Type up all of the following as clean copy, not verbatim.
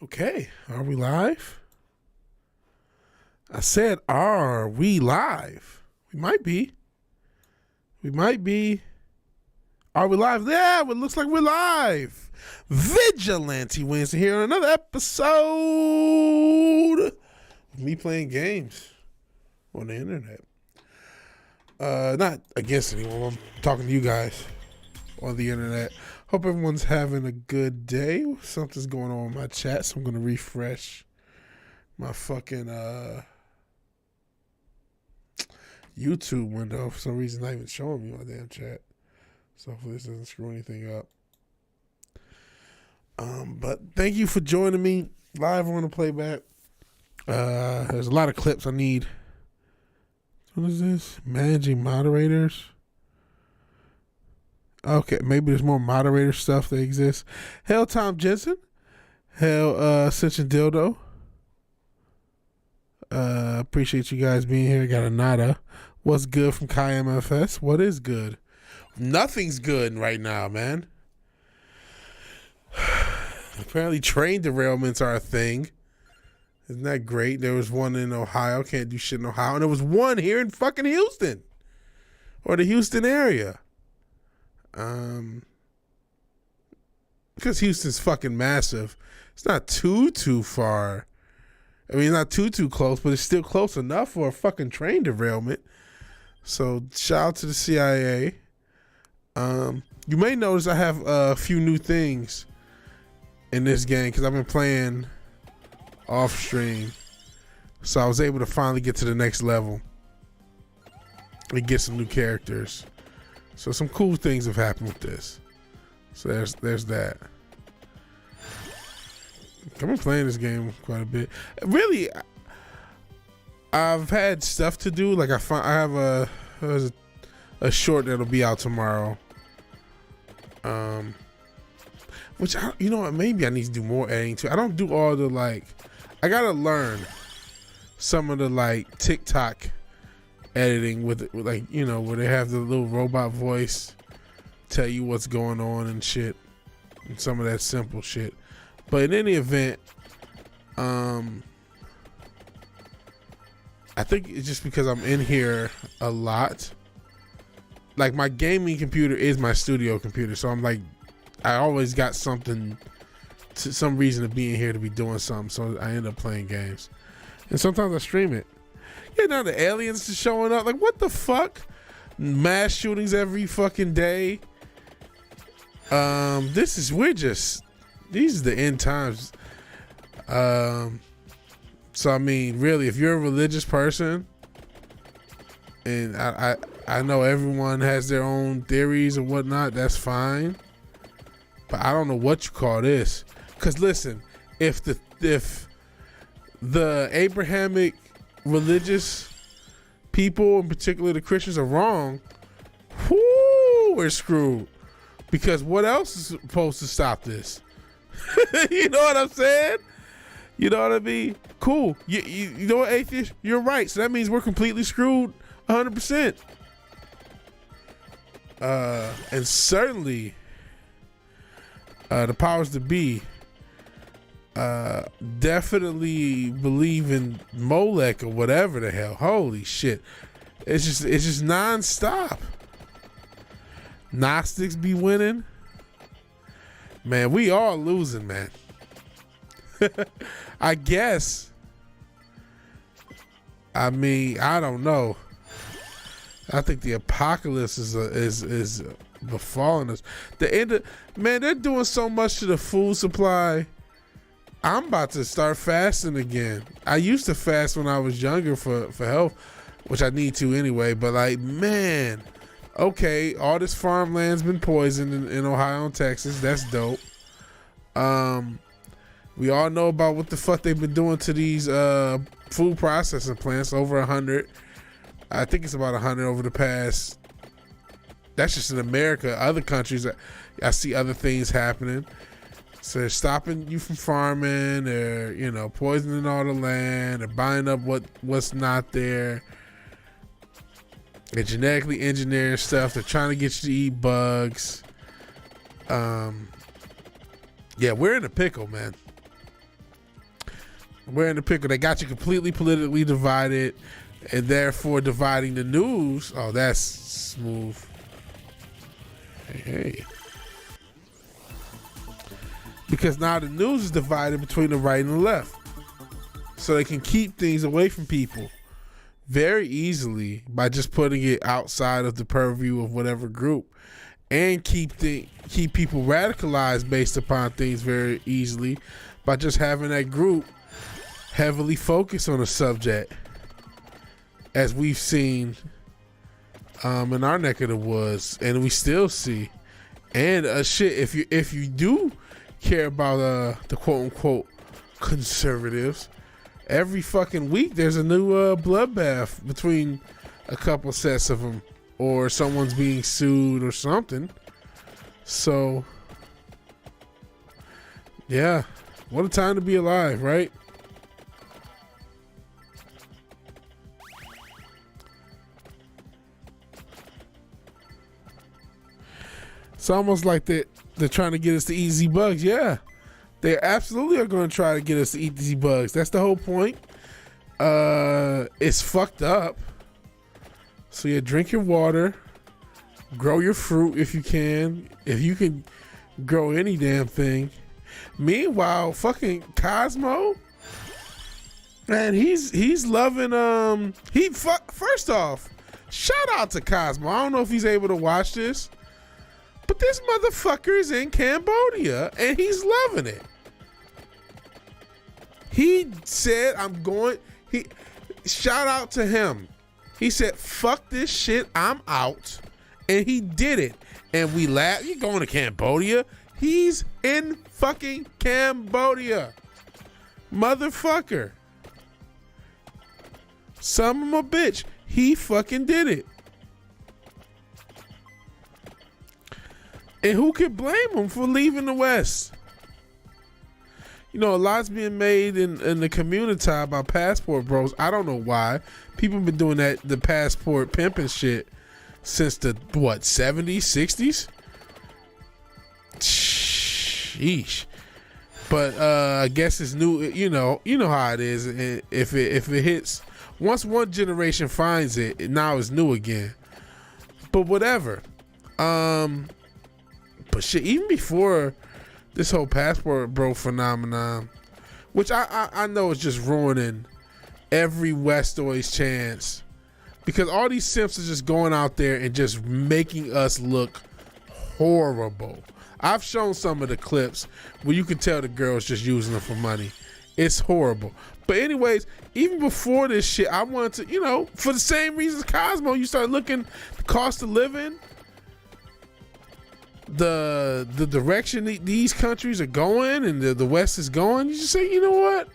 Okay, are we live? I said, are we live? We might be. We might be. Are we live? Yeah, it looks like we're live. Vigilante Wednesday here on another episode of me playing games on the internet. Not against anyone. I'm talking to you guys on the internet. Hope everyone's having a good day. Something's going on in my chat, so I'm going to refresh my fucking YouTube window. For some reason, not even showing me my damn chat. So hopefully this doesn't screw anything up. But thank you for joining me live on the playback. There's a lot of clips I need. What is this? Managing moderators. Okay, maybe there's more moderator stuff that exists. Hell, Tom Jensen. Hell, Ascension Dildo. Appreciate you guys being here. Got a nada. What's good from Kai MFS? What is good? Nothing's good right now, man. Apparently train derailments are a thing. Isn't that great? There was one in Ohio. Can't do shit in Ohio. And there was one here in fucking Houston. Or the Houston area. Because Houston's fucking massive. It's not too far. I mean, not too close, but it's still close enough for a fucking train derailment. So shout out to the CIA. You may notice I have a few new things in this game because I've been playing off stream. So I was able to finally get to the next level and get some new characters. So some cool things have happened with this. So there's that. I've been playing this game quite a bit. Really, I've had stuff to do. Like I have a short that'll be out tomorrow. Which you know what? Maybe I need to do more editing too. I don't do all the I gotta learn some of the TikTok editing with where they have the little robot voice tell you what's going on and shit, and some of that simple shit. But in any event, I think it's just because I'm in here a lot. Like my gaming computer is my studio computer, so I'm I always got some reason to be in here to be doing something. So I end up playing games, and sometimes I stream it. Yeah, now the aliens are showing up. What the fuck? Mass shootings every fucking day. These are the end times. So I mean, really, if you're a religious person, and I know everyone has their own theories and whatnot, that's fine. But I don't know what you call this. Cause listen, if the Abrahamic religious people, in particular the Christians, are wrong, we're screwed. Because what else is supposed to stop this? You know what I'm saying? You know what I mean? Cool. You know what, atheist? You're right. So that means we're completely screwed 100%. And certainly the powers that be definitely believe in Molech or whatever the hell. Holy shit. It's just non-stop. Gnostics be winning. Man, we all losing, man. I guess. I mean, I don't know. I think the apocalypse is befalling us. Man, they're doing so much to the food supply. I'm about to start fasting again. I used to fast when I was younger for health, which I need to anyway. But man, okay, all this farmland's been poisoned in Ohio and Texas. That's dope. We all know about what the fuck they've been doing to these food processing plants. Over 100. I think it's about 100 over the past. That's just in America. Other countries, I see other things happening. So they're stopping you from farming. They're poisoning all the land. They're buying up what's not there. They're genetically engineering stuff. They're trying to get you to eat bugs. Yeah, we're in a pickle, man. We're in the pickle. They got you completely politically divided, and therefore dividing the news. Oh, that's smooth. Hey. Because now the news is divided between the right and the left. So they can keep things away from people very easily by just putting it outside of the purview of whatever group, and keep people radicalized based upon things very easily by just having that group heavily focus on a subject, as we've seen in our neck of the woods, and we still see. And shit, if you do care about the quote unquote conservatives, every fucking week there's a new bloodbath between a couple sets of them, or someone's being sued or something. So yeah, what a time to be alive, right? It's almost like they're trying to get us to eat these bugs. Yeah, they absolutely are going to try to get us to eat these bugs. That's the whole point. It's fucked up. So yeah, drink your water, grow your fruit if you can. If you can grow any damn thing. Meanwhile, fucking Cosmo, man, he's loving first off, shout out to Cosmo. I don't know if he's able to watch this, but this motherfucker is in Cambodia and he's loving it. He said, shout out to him. He said, fuck this shit, I'm out. And he did it. And we laughed. You going to Cambodia? He's in fucking Cambodia. Motherfucker. Son of a bitch. He fucking did it. And who could blame him for leaving the West? You know, a lot's being made in the community about passport bros. I don't know why. People have been doing the passport pimping shit since the, 70s, 60s? Sheesh. But I guess it's new, you know how it is. If it hits, once one generation finds it, now it's new again. But whatever. But shit, even before this whole passport bro phenomenon, which I know is just ruining every Westoids chance, because all these simps are just going out there and just making us look horrible. I've shown some of the clips where you can tell the girl's just using them for money. It's horrible. But anyways, even before this shit, I wanted to, for the same reasons Cosmo, you start looking the cost of living, the direction these countries are going and the West is going, you just say, you know what?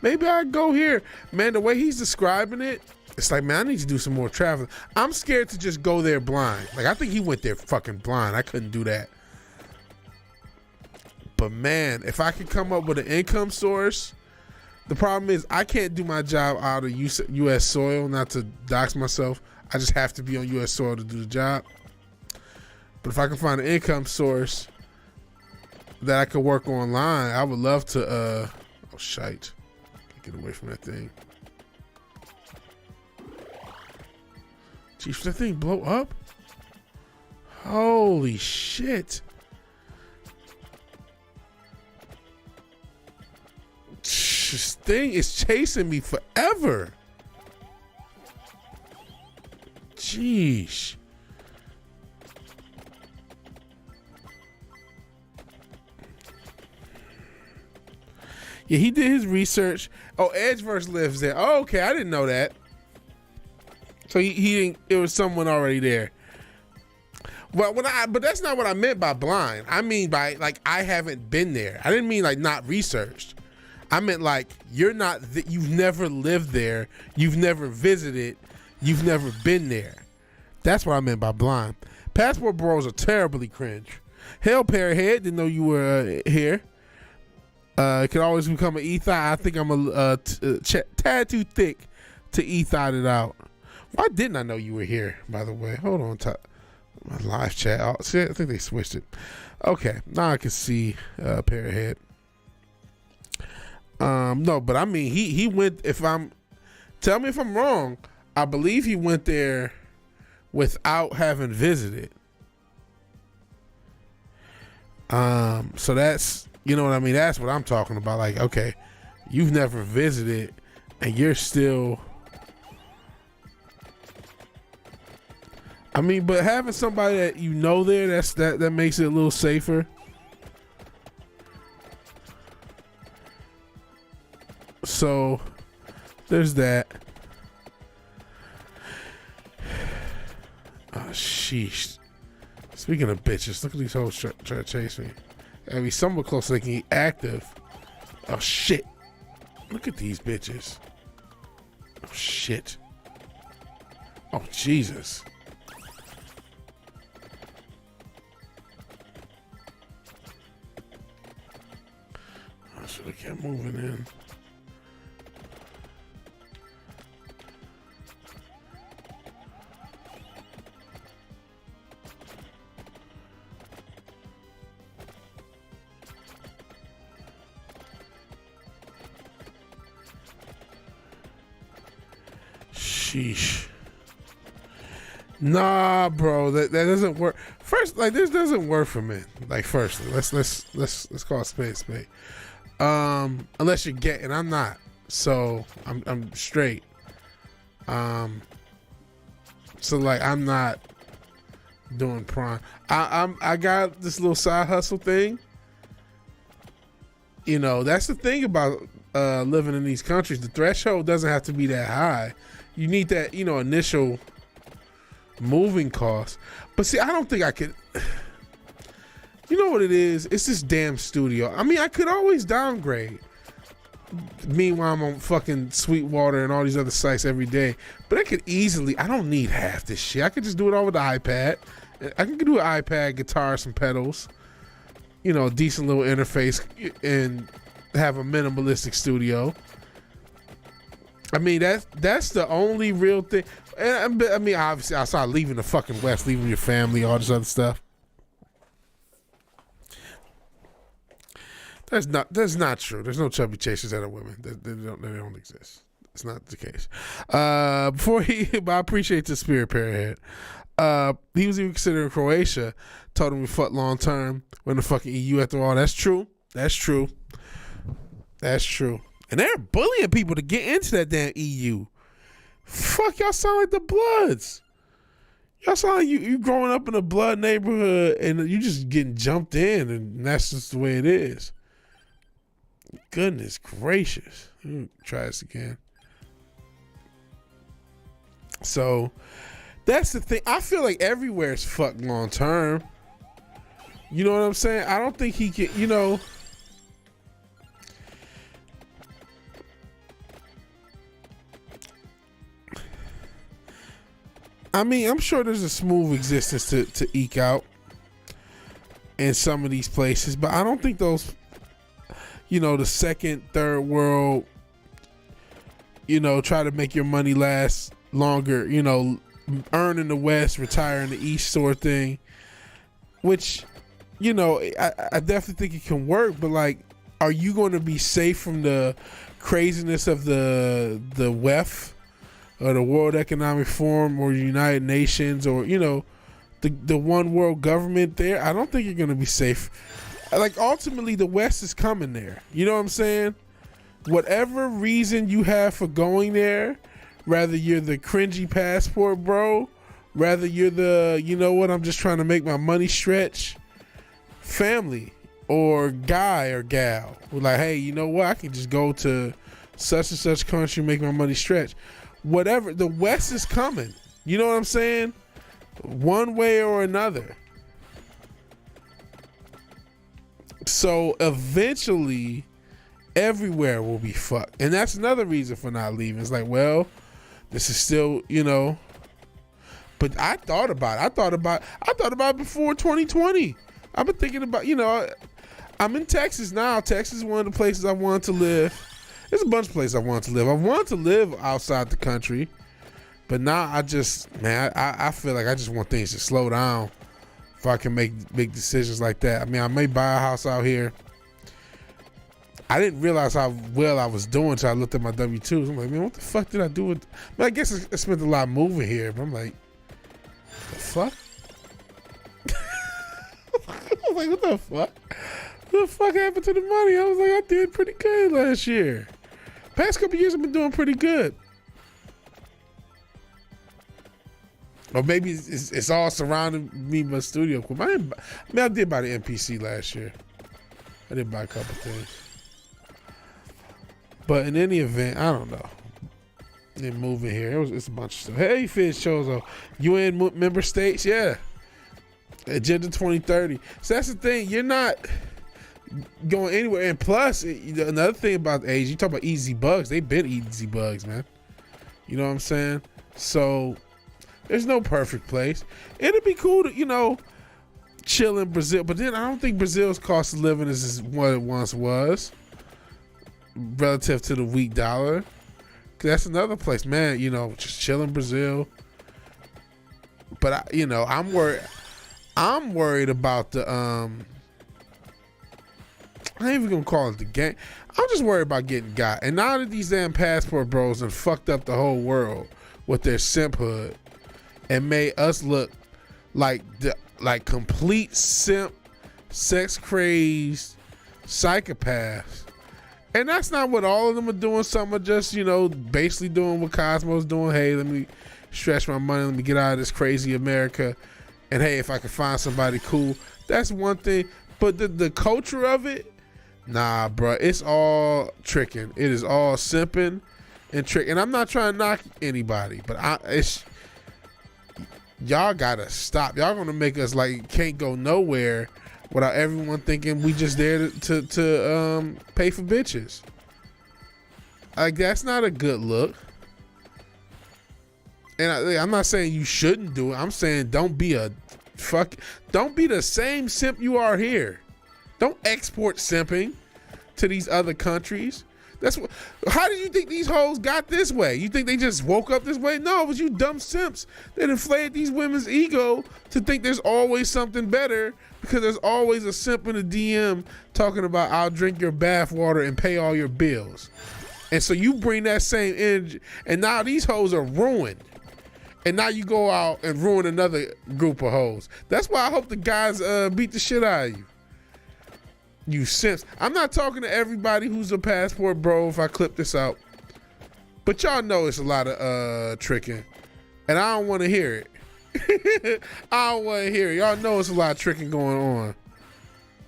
Maybe I go here. Man, the way he's describing it, it's like, man, I need to do some more traveling. I'm scared to just go there blind. Like, I think he went there fucking blind. I couldn't do that. But man, if I could come up with an income source, the problem is I can't do my job out of U.S. soil, not to dox myself. I just have to be on U.S. soil to do the job. But if I can find an income source that I could work online, I would love to, oh shite. Get away from that thing. Jeez, did that thing blow up? Holy shit. This thing is chasing me forever. Jeez. Yeah, he did his research. Oh, Edgeverse lives there. Oh, okay, I didn't know that. So he didn't. It was someone already there. Well, but that's not what I meant by blind. I mean by like I haven't been there. I didn't mean like not researched. I meant like you've never lived there. You've never visited. You've never been there. That's what I meant by blind. Passport bros are terribly cringe. Hell, Parrothead, didn't know you were here. It could always become an E-thigh. I think I'm a tad too thick to E-thigh it out. Why didn't I know you were here, by the way? Hold on. My live chat. Oh, see, I think they switched it. Okay. Now I can see Parrothead. No, but I mean, he went. Tell me if I'm wrong. I believe he went there without having visited. So that's, you know what I mean? That's what I'm talking about. Like, okay, you've never visited and you're still, I mean, but having somebody that you know there, that makes it a little safer. So there's that. Oh, sheesh. Speaking of bitches, look at these hoes trying to chase me. I mean, somewhere close so they can be active. Oh, shit. Look at these bitches. Oh, shit. Oh, Jesus. I should have kept moving in. Sheesh. Nah, bro, that doesn't work. First, like, this doesn't work for men. Like, firstly, let's call a spade a spade. Unless you're gay, and I'm not, so I'm straight. So like I'm not doing prime. I got this little side hustle thing. You know, that's the thing about living in these countries. The threshold doesn't have to be that high. You need that, you know, initial moving cost. But see, I don't think I could. You know what it is? It's this damn studio. I mean, I could always downgrade. Meanwhile, I'm on fucking Sweetwater and all these other sites every day. But I could easily, I don't need half this shit. I could just do it all with the iPad. I can do an iPad, guitar, some pedals, you know, decent little interface, and have a minimalistic studio. I mean, that's the only real thing. And I mean, obviously, outside leaving the fucking West, leaving your family, all this other stuff. That's not true. There's no chubby chasers that are women. They don't exist. It's not the case. But I appreciate the spirit, Parrot. He was even considering Croatia. Told him we fuck long term. We're in the fucking EU after all. That's true. That's true. That's true. And they're bullying people to get into that damn EU. Fuck, y'all sound like the Bloods. Y'all sound like you growing up in a blood neighborhood and you just getting jumped in, and that's just the way it is. Goodness gracious. Try this again. So that's the thing. I feel like everywhere is fucked long term. You know what I'm saying? I don't think he can, you know. I mean, I'm sure there's a smooth existence to eke out in some of these places, but I don't think those, you know, the second, third world, you know, try to make your money last longer, you know, earn in the West, retire in the East sort of thing, which, you know, I definitely think it can work, but like, are you going to be safe from the craziness of the WEF? Or the World Economic Forum or the United Nations, or, you know, the one world government there? I don't think you're going to be safe. Like, ultimately, the West is coming there. You know what I'm saying? Whatever reason you have for going there, rather you're the cringy passport bro, rather you're the, you know what, I'm just trying to make my money stretch family or guy or gal. We're like, hey, you know what, I can just go to such and such country, make my money stretch. Whatever, the West is coming. You know what I'm saying? One way or another. So eventually, everywhere will be fucked. And that's another reason for not leaving. It's like, well, this is still, you know. But I thought about it. I thought about it before 2020. I've been thinking about, you know, I'm in Texas now. Texas is one of the places I want to live. There's a bunch of places I want to live. I want to live outside the country, but now I just, man, I feel like I just want things to slow down if I can make big decisions like that. I mean, I may buy a house out here, I didn't realize how well I was doing until I looked at my W-2s. I'm like, man, what the fuck did I do with? I guess I spent a lot moving here, but I'm like, the fuck? I was like, what the fuck? What the fuck happened to the money? I was like, I did pretty good last year. Past couple years, I've been doing pretty good. Or maybe it's all surrounding me by studio equipment. I did buy the MPC last year. I did buy a couple things. But in any event, I don't know. Then moving here, it's a bunch of stuff. Hey, Fizz Chozo, UN member states, yeah. Agenda 2030. So that's the thing. You're not going anywhere. And plus, another thing about Asia, you talk about easy bugs. They've been easy bugs, man. You know what I'm saying? So there's no perfect place. It'd be cool to, chill in Brazil. But then I don't think Brazil's cost of living is what it once was relative to the weak dollar. 'Cause that's another place, man, just chill in Brazil. But, I'm worried. I'm worried about the, I ain't even gonna call it the game. I'm just worried about getting got. And now that these damn passport bros have fucked up the whole world with their simphood and made us look like complete simp, sex crazed psychopaths. And that's not what all of them are doing. Some are just, basically doing what Cosmo's doing. Hey, let me stretch my money. Let me get out of this crazy America. And hey, if I can find somebody cool, that's one thing. But the culture of it, nah, bro, it's all tricking. It is all simping and trick. And I'm not trying to knock anybody, but y'all gotta stop. Y'all gonna make us like can't go nowhere without everyone thinking we just there to pay for bitches. Like, that's not a good look. And I'm not saying you shouldn't do it. I'm saying don't be the same simp you are here. Don't export simping to these other countries. How do you think these hoes got this way? You think they just woke up this way? No, it was you dumb simps that inflated these women's ego to think there's always something better because there's always a simp in the DM talking about I'll drink your bath water and pay all your bills. And so you bring that same energy, and now these hoes are ruined. And now you go out and ruin another group of hoes. That's why I hope the guys beat the shit out of you. You simps. I'm not talking to everybody who's a passport bro if I clip this out. But y'all know it's a lot of tricking. And I don't want to hear it. I don't want to hear it. Y'all know it's a lot of tricking going on.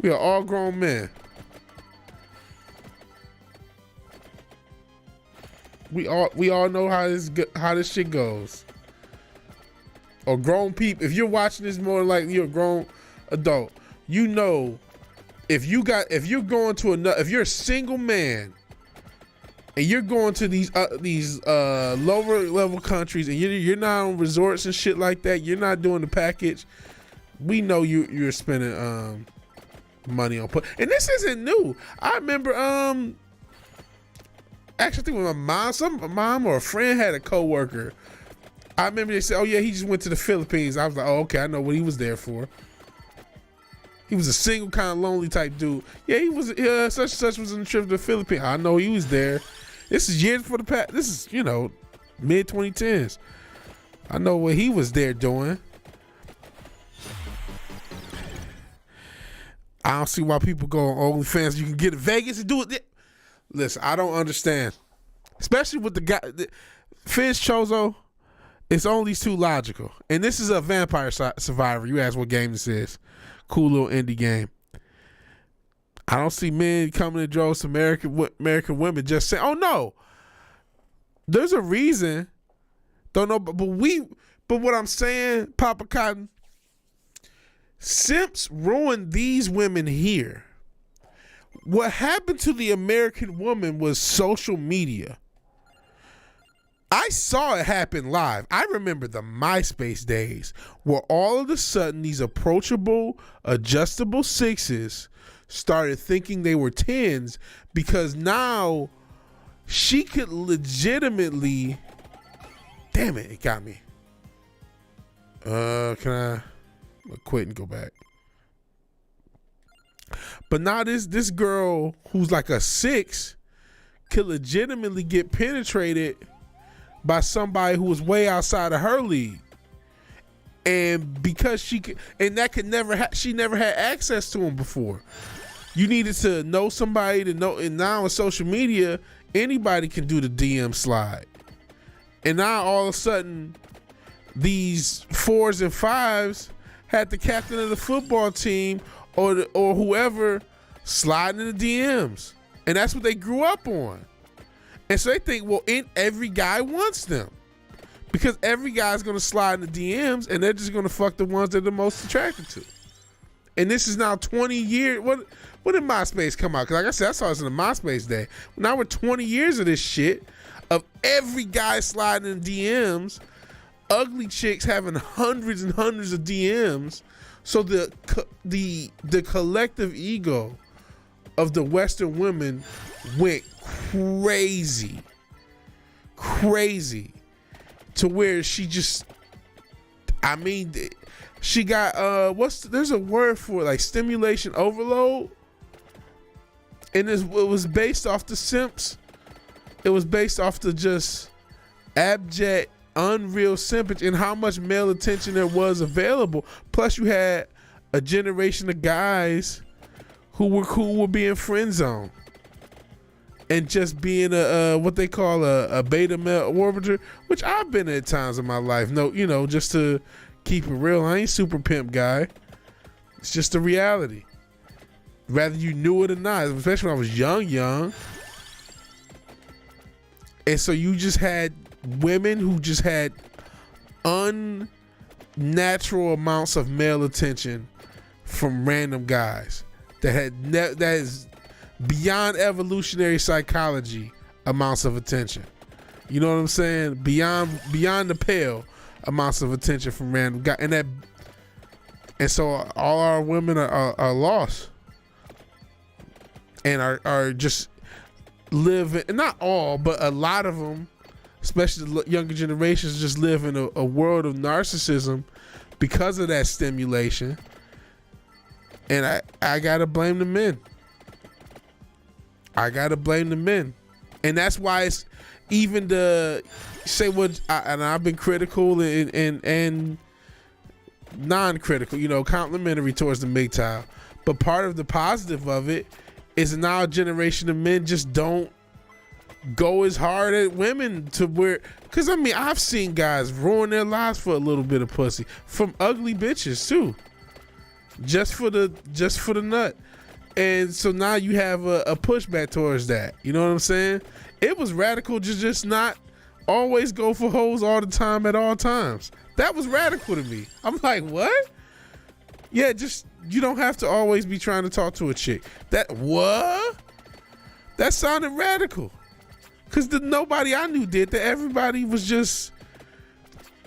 We are all grown men. We all know how this shit goes. Or grown people. If you're watching this more like you're a grown adult, you know if you're a single man and you're going to these lower level countries and you're not on resorts and shit like that, you're not doing the package, we know you're spending money on and this isn't new. I remember actually I think when my mom or a friend had a coworker, I remember they said, oh yeah, he just went to the Philippines. I was like, oh okay, I know what he was there for. He was a single, kind of lonely type dude. Yeah, he was such and such was on the trip to the Philippines. I know he was there. This is years before the past. This is, mid 2010s. I know what he was there doing. I don't see why people go on OnlyFans. You can get to Vegas and do it. Listen, I don't understand. Especially with the guy, Fizz Chozo, it's only too logical. And this is a Vampire Survivor. You ask what game this is. Cool little indie game. I don't see men coming in droves to American women just saying, oh no. There's a reason. Don't know, but what I'm saying, Papa Cotton, simps ruined these women here. What happened to the American woman was social media. I saw it happen live. I remember the MySpace days where all of a sudden these approachable, adjustable sixes started thinking they were tens because now she could legitimately, damn it got me. Can I quit and go back? But now this girl who's like a 6 could legitimately get penetrated by somebody who was way outside of her league. And because she never had access to him before. You needed to know somebody to know, and now on social media, anybody can do the DM slide. And now all of a sudden, these 4s and 5s had the captain of the football team or whoever sliding in the DMs. And that's what they grew up on. And so they think, well, every guy wants them. Because every guy's going to slide in the DMs, and they're just going to fuck the ones they're the most attracted to. And this is now 20 years. What did MySpace come out? Because like I said, I saw this in the MySpace day. Now we're 20 years of this shit, of every guy sliding in DMs, ugly chicks having hundreds and hundreds of DMs. So the collective ego of the Western women went crazy. To where she just, I mean, she got there's a word for it, like stimulation overload, and it was based off the simps. It was based off the just abject, unreal simpage and how much male attention there was available. Plus, you had a generation of guys who were cool with being friend zoned and just being a what they call a beta male orbiter, which I've been at times in my life. No, just to keep it real, I ain't super pimp guy. It's just the reality. Whether you knew it or not, especially when I was young. And so you just had women who just had unnatural amounts of male attention from random guys that is beyond evolutionary psychology amounts of attention. You know what I'm saying? Beyond the pale amounts of attention from random guys, and so all our women are lost and are just living. Not all, but a lot of them, especially the younger generations, just live in a world of narcissism because of that stimulation. And I gotta blame the men. And that's why it's even and I've been critical and non-critical, complimentary towards the MGTOW. But part of the positive of it is now a generation of men just don't go as hard at women to where, because I mean, I've seen guys ruin their lives for a little bit of pussy from ugly bitches too, just for the nut. And so now you have a pushback towards that. You know what I'm saying? It was radical to just not always go for hoes all the time at all times. That was radical to me. I'm like, what? Yeah, just, you don't have to always be trying to talk to a chick. That sounded radical. Because nobody I knew did that. Everybody was just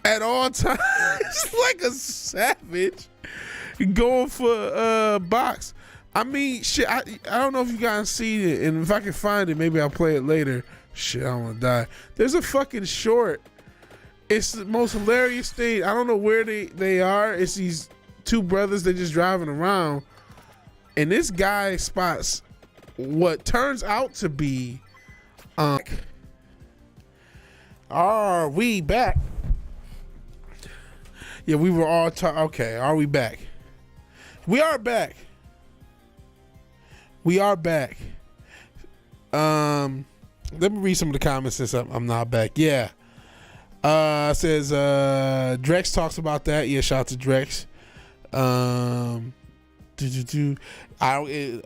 at all times like a savage going for box. I mean, shit, I don't know if you guys see it, and if I can find it, maybe I'll play it later. Shit, I don't want to die. There's a fucking short. It's the most hilarious thing. I don't know where they are. It's these two brothers, they just driving around, and this guy spots what turns out to be, are we back? Yeah, we were all okay, are we back? We are back. We are back. Let me read some of the comments since I'm not back. Yeah. Says Drex talks about that. Yeah, shout out to Drex.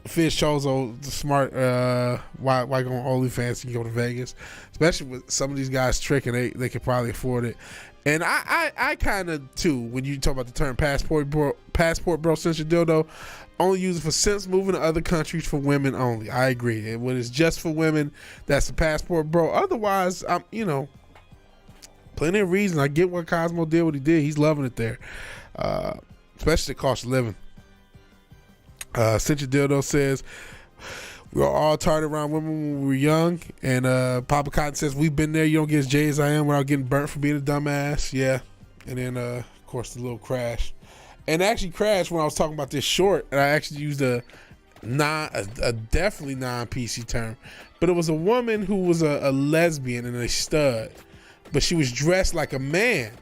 Fish Chozo, the smart, why go on OnlyFans and go to Vegas, especially with some of these guys tricking, they could probably afford it. And I kind of too, when you talk about the term passport bro, since your dildo, only use it for simps moving to other countries for women only. I agree. And when it's just for women, that's a passport bro. Otherwise, I'm plenty of reasons. I get what Cosmo did, what he did. He's loving it there, especially the cost of living. Cinch Dildo says, we were all tired around women when we were young. And Papa Cotton says, we've been there. You don't get as jay as I am without getting burnt for being a dumbass. Yeah. And then, of course, the little crash. And actually crashed when I was talking about this short. And I actually used a definitely non-PC term, but it was a woman who was a lesbian and a stud, but she was dressed like a man.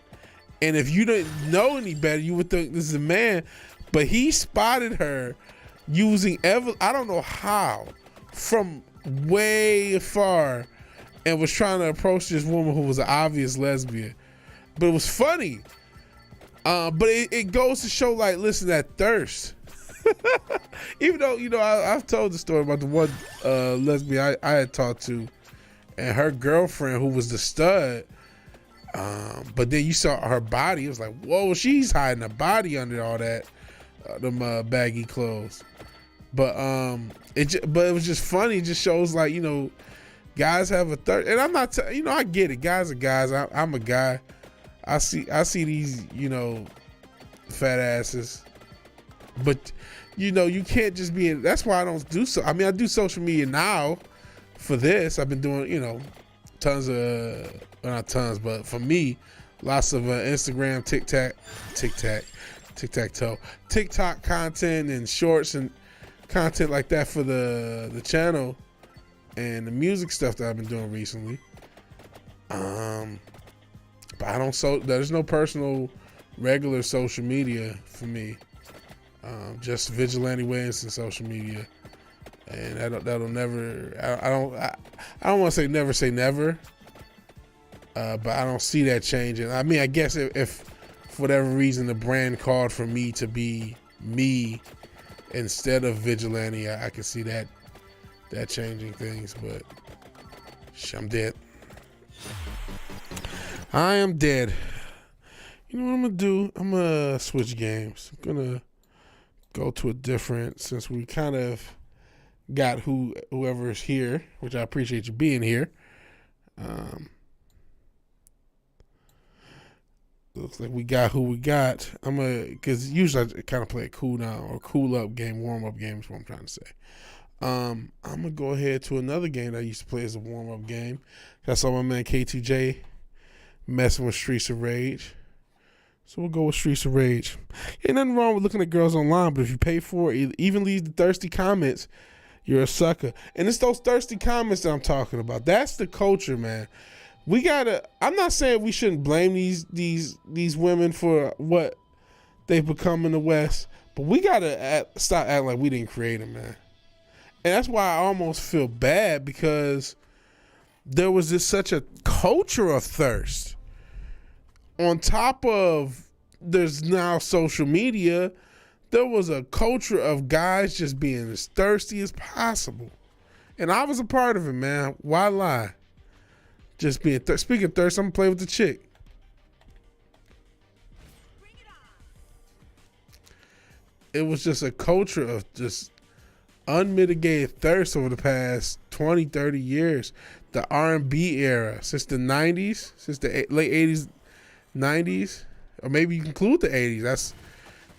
And if you didn't know any better, you would think this is a man. But he spotted her using I don't know how, from way far, and was trying to approach this woman who was an obvious lesbian. But it was funny. But it goes to show, like, listen, that thirst. Even though, I've told the story about the one lesbian I had talked to, and her girlfriend who was the stud. But then you saw her body. It was like, whoa, she's hiding her body under all that, them baggy clothes. But it was just funny. It just shows, like, guys have a thirst. And I'm not, I get it. Guys are guys. I'm a guy. I see these, fat asses. But, you can't just be in. That's why I don't do so. I mean, I do social media now for this. I've been doing, tons of, well, not tons, but for me, lots of Instagram, TikTok content and shorts and content like that for the channel and the music stuff that I've been doing recently. But I don't there's no personal regular social media for me. Just VigilanteWilliamson social media, and that'll never. I don't want to say never, but I don't see that changing. I mean, I guess if for whatever reason the brand called for me to be me instead of vigilante, I can see that changing things. But I'm dead. I am dead. You know what I'm gonna do? I'm gonna switch games. I'm gonna go to a different, since we kind of got whoever's here, which I appreciate you being here. Looks like we got who we got. Because usually I kind of play a cool down or cool up game, warm up game is what I'm trying to say. I'm gonna go ahead to another game that I used to play as a warm up game. I saw my man K2J messing with Streets of Rage. So we'll go with Streets of Rage. Ain't nothing wrong with looking at girls online, but if you pay for it, even leave the thirsty comments, you're a sucker. And it's those thirsty comments that I'm talking about. That's the culture, man. I'm not saying we shouldn't blame these women for what they've become in the West, but we gotta stop acting like we didn't create them, man. And that's why I almost feel bad, because there was such a culture of thirst. On top of there's now social media, there was a culture of guys just being as thirsty as possible. And I was a part of it, man. Why lie? Just being speaking of thirst, I'm going to play with the chick. It was just a culture of just unmitigated thirst over the past 20, 30 years. The R&B era, since the 90s, since the late 80s, 90s, or maybe you can include the 80s.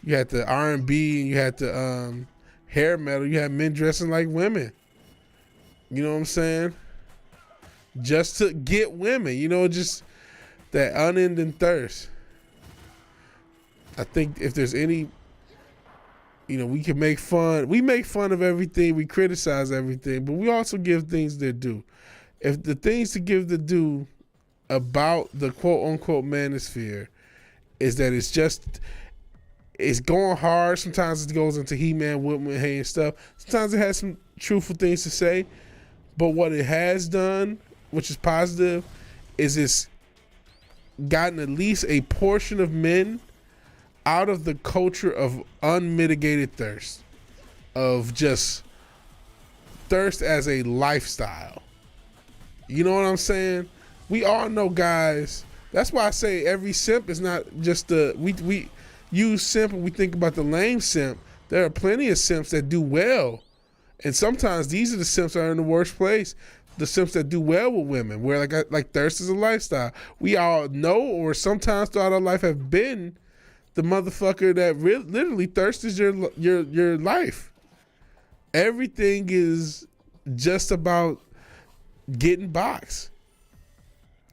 You had the R&B, and you had the hair metal. You had men dressing like women. You know what I'm saying? Just to get women. Just that unending thirst. I think if there's any, we can make fun. We make fun of everything. We criticize everything, but we also give things their due. If the things to give the due about the quote-unquote manosphere is that it's going hard. Sometimes it goes into He-Man, Woodman, Hay and stuff. Sometimes it has some truthful things to say. But what it has done, which is positive, is it's gotten at least a portion of men out of the culture of unmitigated thirst, of just thirst as a lifestyle. You know what I'm saying? We all know guys. That's why I say every simp is not just we use simp and we think about the lame simp. There are plenty of simps that do well. And sometimes these are the simps that are in the worst place. The simps that do well with women, where like thirst is a lifestyle. We all know, or sometimes throughout our life have been the motherfucker that literally thirst is your life. Everything is just about getting boxed.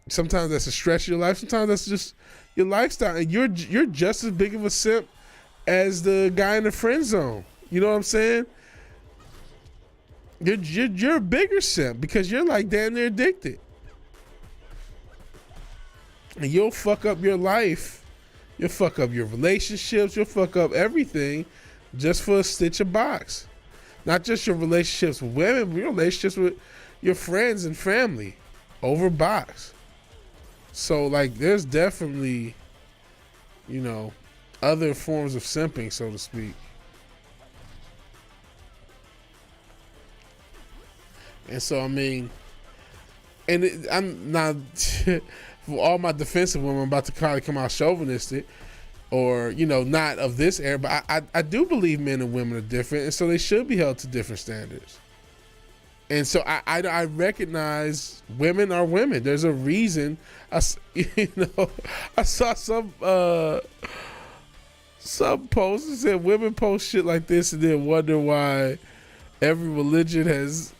Sometimes that's a stretch of your life. Sometimes that's just your lifestyle. And you're just as big of a simp as the guy in the friend zone. You know what I'm saying? you're a bigger simp because you're like damn near addicted. And you'll fuck up your life. You'll fuck up your relationships. You'll fuck up everything just for a stitch of box. Not just your relationships with women, but your relationships with your friends and family over box. So, like, there's definitely, you know, other forms of simping, so to speak. And so, I mean, I'm not, for all my defensive women, I'm about to probably come out chauvinistic or, you know, not of this era, but I do believe men and women are different, and so they should be held to different standards. And so I recognize women are women. There's a reason. I saw some posts that said women post shit like this and then wonder why every religion has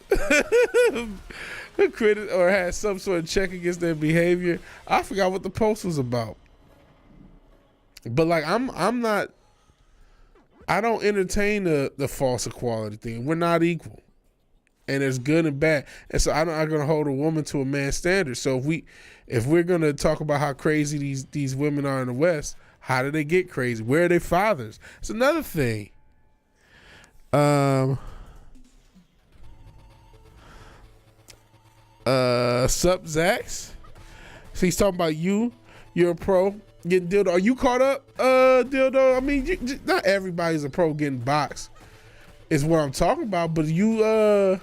or has some sort of check against their behavior. I forgot what the post was about. But like I'm not. I don't entertain the false equality thing. We're not equal. And there's good and bad, and so I'm not going to hold a woman to a man's standard. So if we're going to talk about how crazy these women are in the West, how do they get crazy? Where are their fathers? It's another thing. Sup, Zax? So he's talking about you. You're a pro getting dildo. Are you caught up, dildo? I mean, not everybody's a pro getting boxed. Is what I'm talking about. But you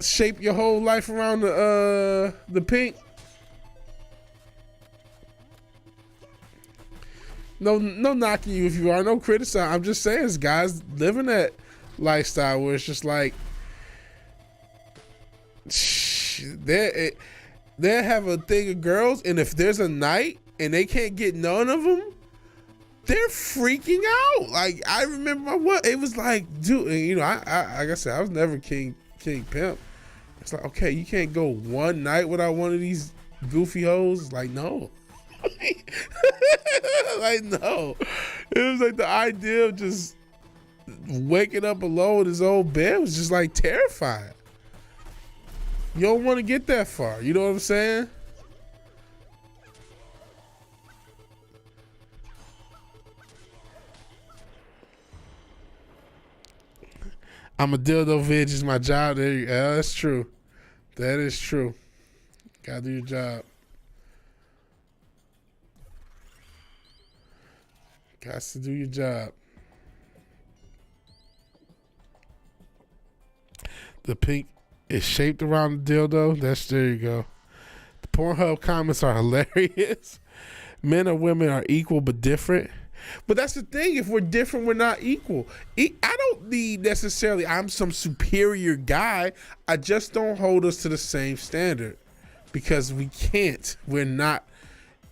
shape your whole life around the pink. No knocking you if you are. No criticizing. I'm just saying, it's guys living that lifestyle where it's just like they have a thing of girls, and if there's a night and they can't get none of them, they're freaking out. Like, I remember it was like, dude, and you know, I like I said, I was never king pimp. It's like, okay, you can't go one night without one of these goofy hoes. Like, no. Like, no. It was like the idea of just waking up alone in his old bed was just like terrifying. You don't want to get that far. You know what I'm saying? I'm a dildo veg is my job. There you go. That's true. That is true. Gotta do your job. Got to do your job. The pink is shaped around the dildo. There you go. The Pornhub comments are hilarious. Men and women are equal but different. But that's the thing. If we're different, we're not equal. I don't need necessarily I'm some superior guy. I just don't hold us to the same standard because we can't. We're not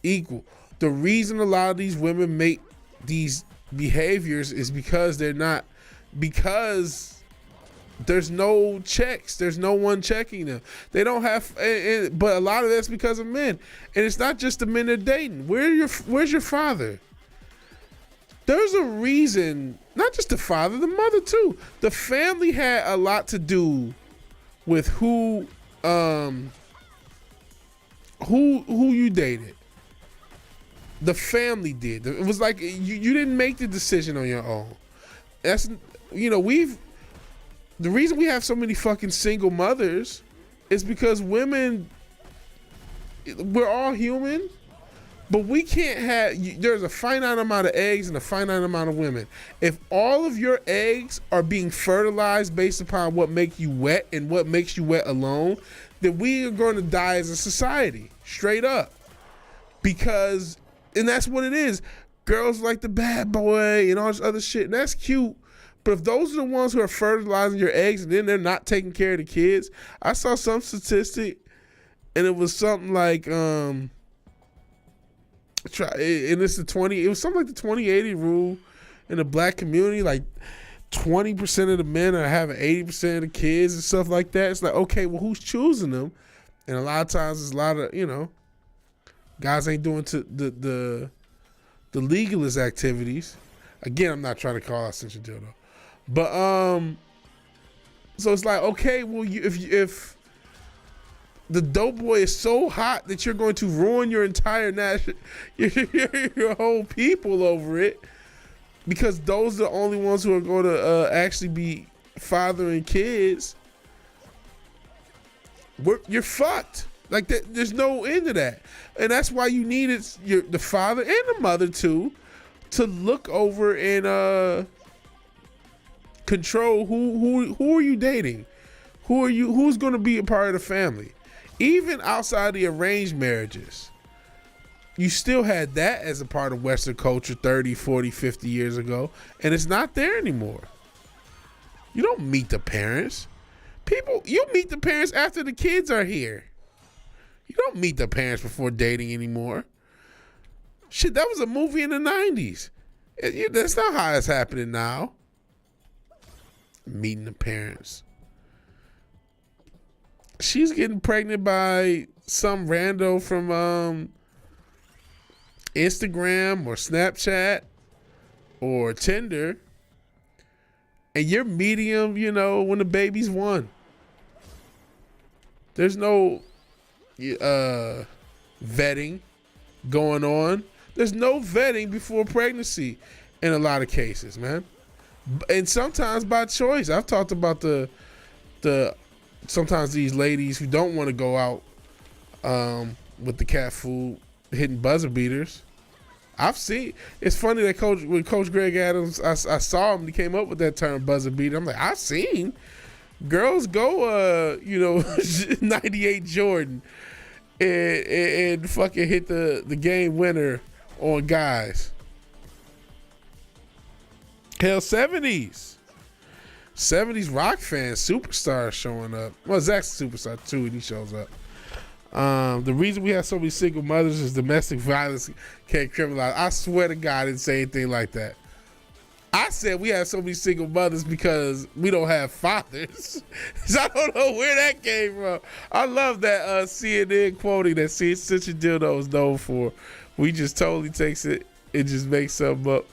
equal. The reason a lot of these women make these behaviors is because there's no checks. There's no one checking them. They don't have, but a lot of that's because of men. And it's not just the men they're dating. Where's your father? There's a reason, not just the father, the mother too. The family had a lot to do with who you dated. The family did. It was like you didn't make the decision on your own. That's, you know, the reason we have so many fucking single mothers is because women, we're all human. But we can't have, there's a finite amount of eggs and a finite amount of women. If all of your eggs are being fertilized based upon what makes you wet and what makes you wet alone, then we are going to die as a society, straight up. Because, and that's what it is. Girls like the bad boy and all this other shit, and that's cute. But if those are the ones who are fertilizing your eggs and then they're not taking care of the kids, I saw some statistic and it was something like, and it's it was something like the 20/80 rule in the black community. Like 20% of the men are having 80% of the kids and stuff like that. It's like, okay, well, who's choosing them? And a lot of times it's a lot of, you know, guys ain't doing the legalist activities. Again, I'm not trying to call out Central Dildo. But So it's like, okay, well, if the dope boy is so hot that you're going to ruin your entire your whole people over it, because those are the only ones who are going to actually be fathering kids, you're fucked. Like there's no end to that, and that's why you needed the father and the mother to look over and control who are you dating, who's going to be a part of the family. Even outside the arranged marriages, you still had that as a part of Western culture 30, 40, 50 years ago, and it's not there anymore. You don't meet the parents. You meet the parents after the kids are here. You don't meet the parents before dating anymore. Shit, that was a movie in the 90s. That's not how it's happening now. Meeting the parents. She's getting pregnant by some rando from Instagram or Snapchat or Tinder, and you're meeting them, when the baby's 1. There's no vetting going on. There's no vetting before pregnancy in a lot of cases, man. And sometimes by choice. I've talked about the sometimes these ladies who don't want to go out with the cat food hitting buzzer beaters. I've seen. It's funny that when Coach Greg Adams, I saw him. He came up with that term, buzzer beater. I'm like, I've seen girls go, 98 Jordan and fucking hit the game winner on guys. Hell, 70s rock fans, superstars showing up. Well, Zach's a superstar too, and he shows up. The reason we have so many single mothers is domestic violence can't criminalize. I swear to God, I didn't say anything like that. I said we have so many single mothers because we don't have fathers. So I don't know where that came from. I love that CNN quoting that such a dildo is known for. We just totally takes it and just makes something up.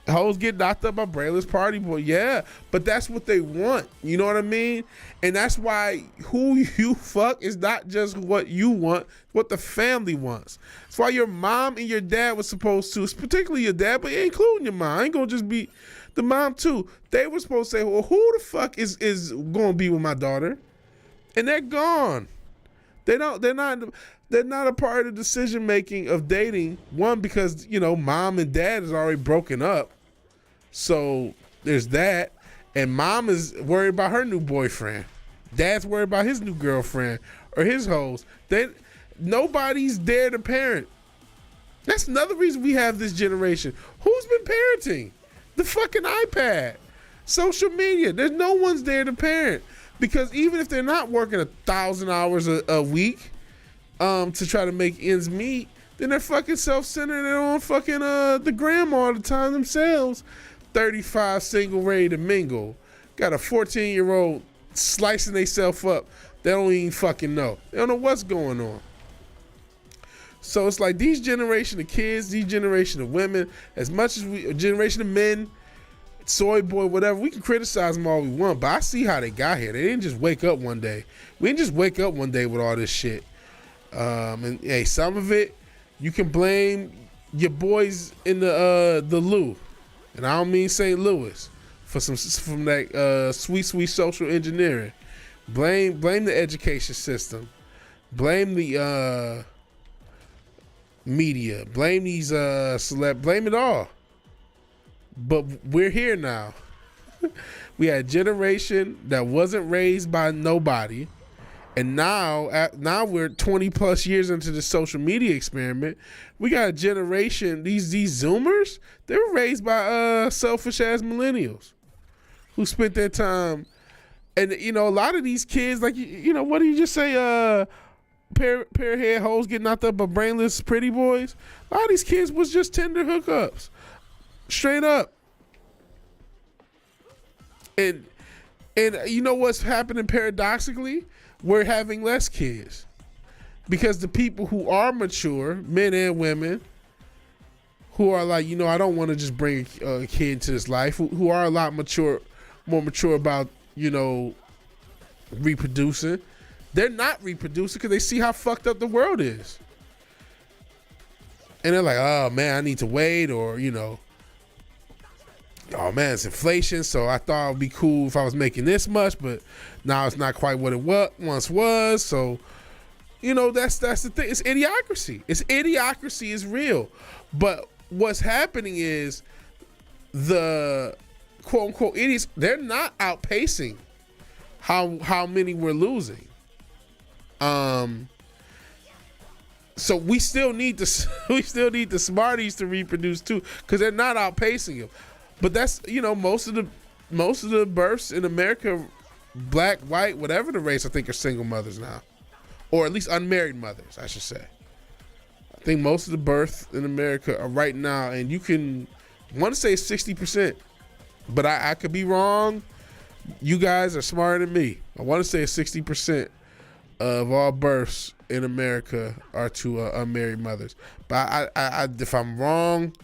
Hoes get knocked up by brainless party boy. Yeah, but that's what they want. You know what I mean? And that's why who you fuck is not just what you want, what the family wants. That's why your mom and your dad was supposed to, particularly your dad, but including your mom. I ain't gonna just be the mom too. They were supposed to say, well, who the fuck is gonna be with my daughter? And they're gone. They're not a part of the decision making of dating. One, because mom and dad is already broken up, so there's that. And mom is worried about her new boyfriend. Dad's worried about his new girlfriend or his hoes. Nobody's there to parent. That's another reason we have this generation. Who's been parenting? The fucking iPad, social media. There's no one's there to parent, because even if they're not working 1,000 hours a week to try to make ends meet, then they're fucking self-centered. They're on fucking the gram all the time themselves. 35 single, ready to mingle. Got a 14-year-old slicing themselves up. They don't even fucking know. They don't know what's going on. So it's like these generation of kids, these generation of women, as much as a generation of men, soy boy, whatever, we can criticize them all we want, but I see how they got here. They didn't just wake up one day. We didn't just wake up one day with all this shit. And hey, some of it you can blame your boys in the Lou, and I don't mean St. Louis, from that sweet social engineering. Blame the education system. Blame the media. Blame these blame it all. But we're here now. We had a generation that wasn't raised by nobody, and now we're 20 plus years into the social media experiment. We got a generation, these Zoomers, they were raised by selfish ass millennials who spent their time, and a lot of these kids, like what do you just say? Pair of head hoes getting knocked up by brainless pretty boys. A lot of these kids was just Tinder hookups. Straight up. And you know what's happening paradoxically? We're having less kids. Because the people who are mature, men and women, who are like, I don't want to just bring a kid into this life, who are a lot more mature about, reproducing. They're not reproducing because they see how fucked up the world is. And they're like, oh man, I need to wait, or, oh man, it's inflation, so I thought it would be cool if I was making this much, but now it's not quite what it once was. So, that's the thing. It's idiocracy. Idiocracy is real. But what's happening is the quote unquote idiots, they're not outpacing how many we're losing. So we still need the smarties to reproduce too, because they're not outpacing them. But that's, most of the births in America, black, white, whatever the race, I think are single mothers now, or at least unmarried mothers, I should say. I think most of the births in America are right now, and you can want to say 60%, but I could be wrong. You guys are smarter than me. I want to say 60% of all births in America are to unmarried mothers. But I if I'm wrong,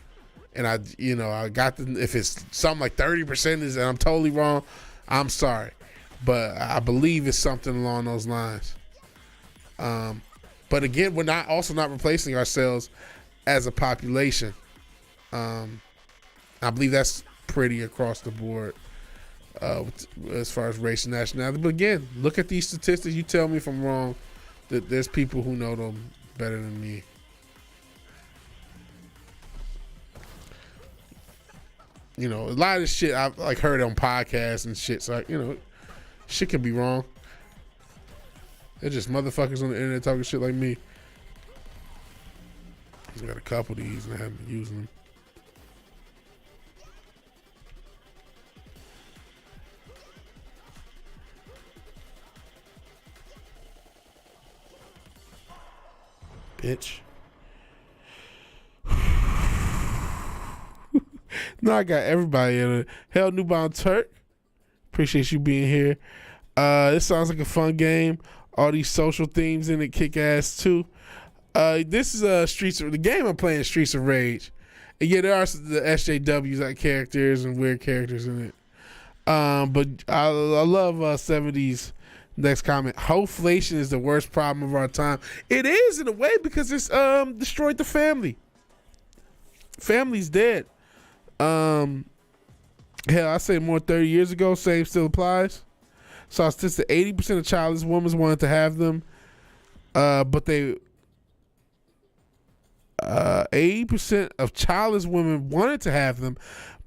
and I got if it's something like 30% and I'm totally wrong, I'm sorry. But I believe it's something along those lines. But again, we're not replacing ourselves as a population. I believe that's pretty across the board as far as race and nationality. But again, look at these statistics. You tell me if I'm wrong. That there's people who know them better than me. A lot of this shit I've heard on podcasts and shit. So shit can be wrong. They're just motherfuckers on the internet talking shit like me. He's got a couple of these and I haven't been using them. Bitch. Now I got everybody in it. Hell, Newbound Turk. Appreciate you being here. This sounds like a fun game. All these social themes in it kick ass too. This is the game I'm playing, Streets of Rage. And yeah, there are the SJWs like characters and weird characters in it. But I love 70s. Next comment. Hoflation is the worst problem of our time. It is in a way because it's destroyed the family. Family's dead. Hell, I say more 30 years ago, same still applies. So I statistic 80% of childless women wanted to have them. But 80% of childless women wanted to have them,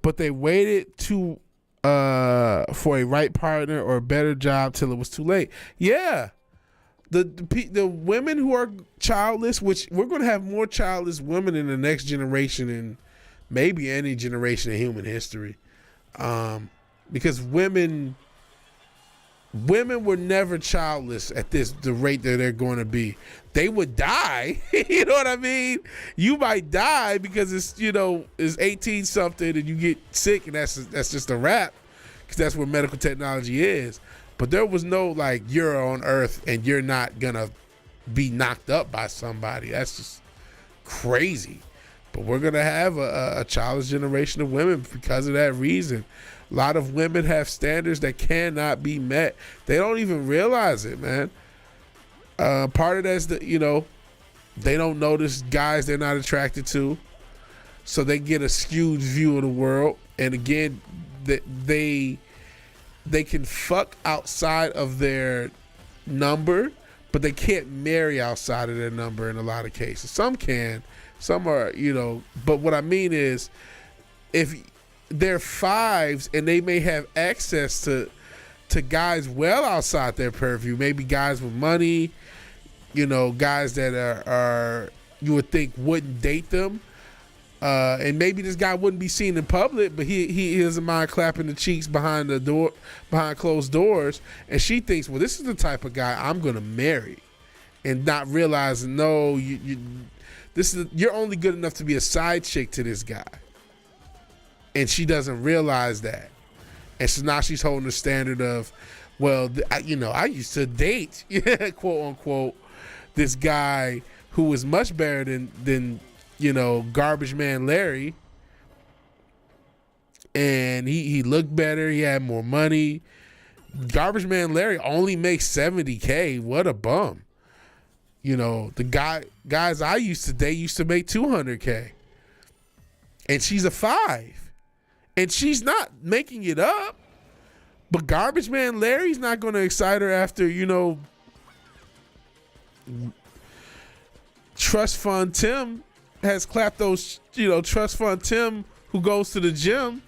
but they waited for a right partner or a better job till it was too late. Yeah. The women who are childless, which we're going to have more childless women in the next generation and maybe any generation in human history. Because women were never childless at the rate that they're going to be. They would die. You know what I mean? You might die because it's 18 something and you get sick and that's just a wrap, because that's what medical technology is. But there was no you're on Earth and you're not gonna be knocked up by somebody. That's just crazy. But we're gonna have a childless generation of women because of that reason. A lot of women have standards that cannot be met. They don't even realize it, man. Part of that's they don't notice guys they're not attracted to, so they get a skewed view of the world. And again, they can fuck outside of their number, but they can't marry outside of their number in a lot of cases. Some can, some are, but what I mean is, if they're fives and they may have access to guys well outside their purview, maybe guys with money, guys that are you would think wouldn't date them. And maybe this guy wouldn't be seen in public, but he doesn't mind clapping the cheeks behind closed doors. And she thinks, well, this is the type of guy I'm going to marry, and not realizing, no, you're only good enough to be a side chick to this guy. And she doesn't realize that. And so now she's holding the standard of, well, I used to date, quote unquote, this guy who was much better than garbage man Larry. and he looked better. He had more money. Garbage Man Larry only makes $70K. What a bum. You know, the guys I used to date used to make $200K. And she's a 5. And she's not making it up. But Garbage Man Larry's not going to excite her after, you know, Trust Fund Tim has clapped those, you know, Trust Fund Tim who goes to the gym.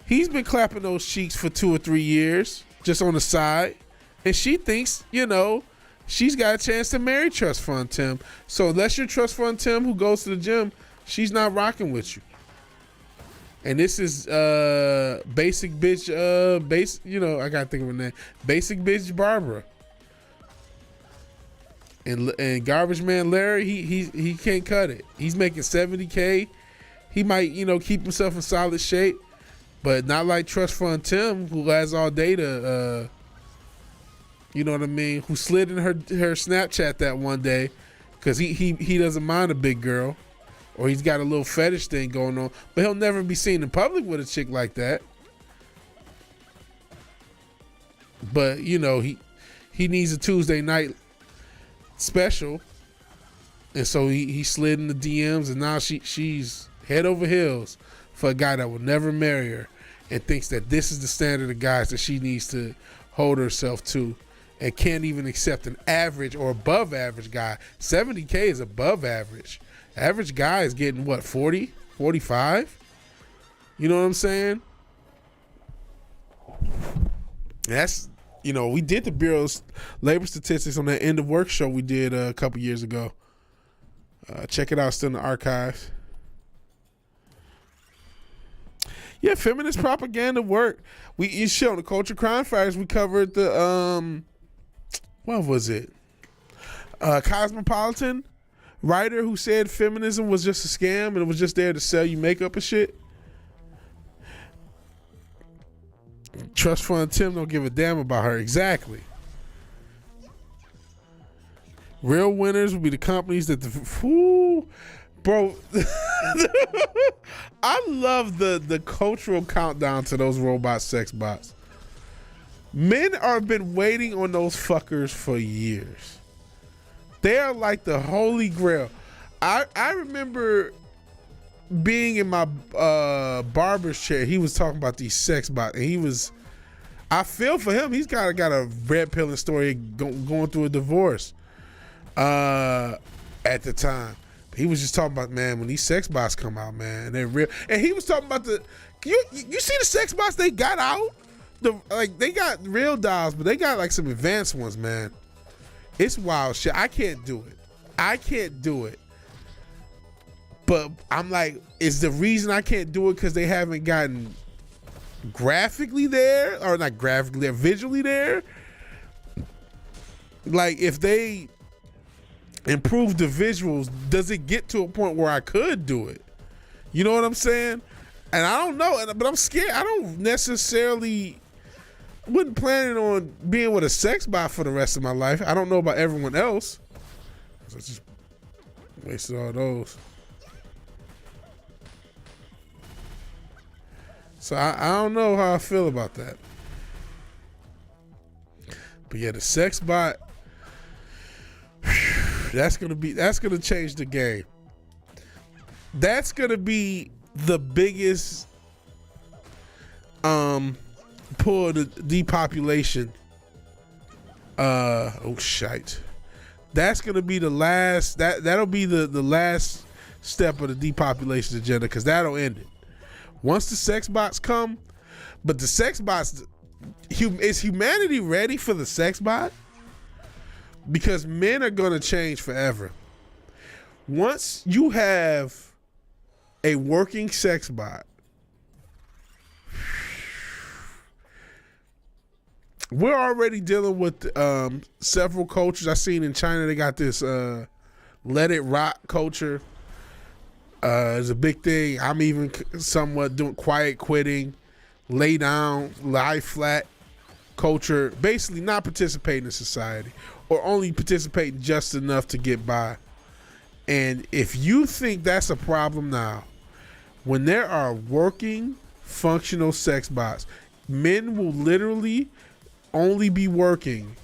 He's been clapping those cheeks for 2 or 3 years, just on the side. And she thinks, you know, she's got a chance to marry Trust Fund Tim. So unless you're Trust Fund Tim who goes to the gym, she's not rocking with you. And this is basic bitch, you know, I gotta think of her name. Basic bitch Barbara. And Garbage Man Larry, he can't cut it. He's making $70K. He might, you know, keep himself in solid shape, but not like Trust Fund Tim, who has all data. You know what I mean? Who slid in her Snapchat that one day because he doesn't mind a big girl, or he's got a little fetish thing going on, but he'll never be seen in public with a chick like that. But you know, he needs a Tuesday night special, and so he slid in the DMs, and now she's head over heels for a guy that will never marry her, and thinks that this is the standard of guys that she needs to hold herself to, and can't even accept an average or above average guy. 70K is above average. Average guy is getting what, 40, 45? You know what I'm saying? That's, you know, we did the Bureau's labor statistics on that end of work show we did a couple years ago. Check it out, still in the archives. Yeah, feminist propaganda work. You show the Culture Crime Fighters. We covered the what was it? Cosmopolitan writer who said feminism was just a scam and it was just there to sell you makeup and shit. Trust Fund Tim don't give a damn about her. Exactly. Real winners will be the companies that bro. I love the cultural countdown to those robot sex bots. Men have been waiting on those fuckers for years. They are like the holy grail. I remember being in my barber's chair. He was talking about these sex bots, and I feel for him. He's got a red pilling story going through a divorce at the time. He was just talking about, man, when these sex bots come out, man, they're real. And he was talking about you see the sex bots they got out? They got real dolls, but they got like some advanced ones, man. It's wild shit. I can't do it. But I'm like, is the reason I can't do it because they haven't gotten graphically there, or not graphically, they're visually there? Like, if they improve the visuals, does it get to a point where I could do it? You know what I'm saying? And I don't know, but I'm scared. I don't necessarily wasn't planning on being with a sex bot for the rest of my life. I don't know about everyone else. So I just wasted all those. So I don't know how I feel about that. But yeah, the sex bot, that's gonna change the game. That's gonna be the biggest pull the depopulation. Shite. That's gonna be the last. That'll be the last step of the depopulation agenda, because that'll end it. Once the sex bots come, but the sex bots, is humanity ready for the sex bot? Because men are gonna change forever. Once you have a working sex bot, we're already dealing with several cultures. I seen in China they got this let it rot culture. It's a big thing. I'm even somewhat doing quiet quitting, lay down, lie flat culture. Basically not participating in society, or only participating just enough to get by. And if you think that's a problem now, when there are working functional sex bots. Men will literally only be working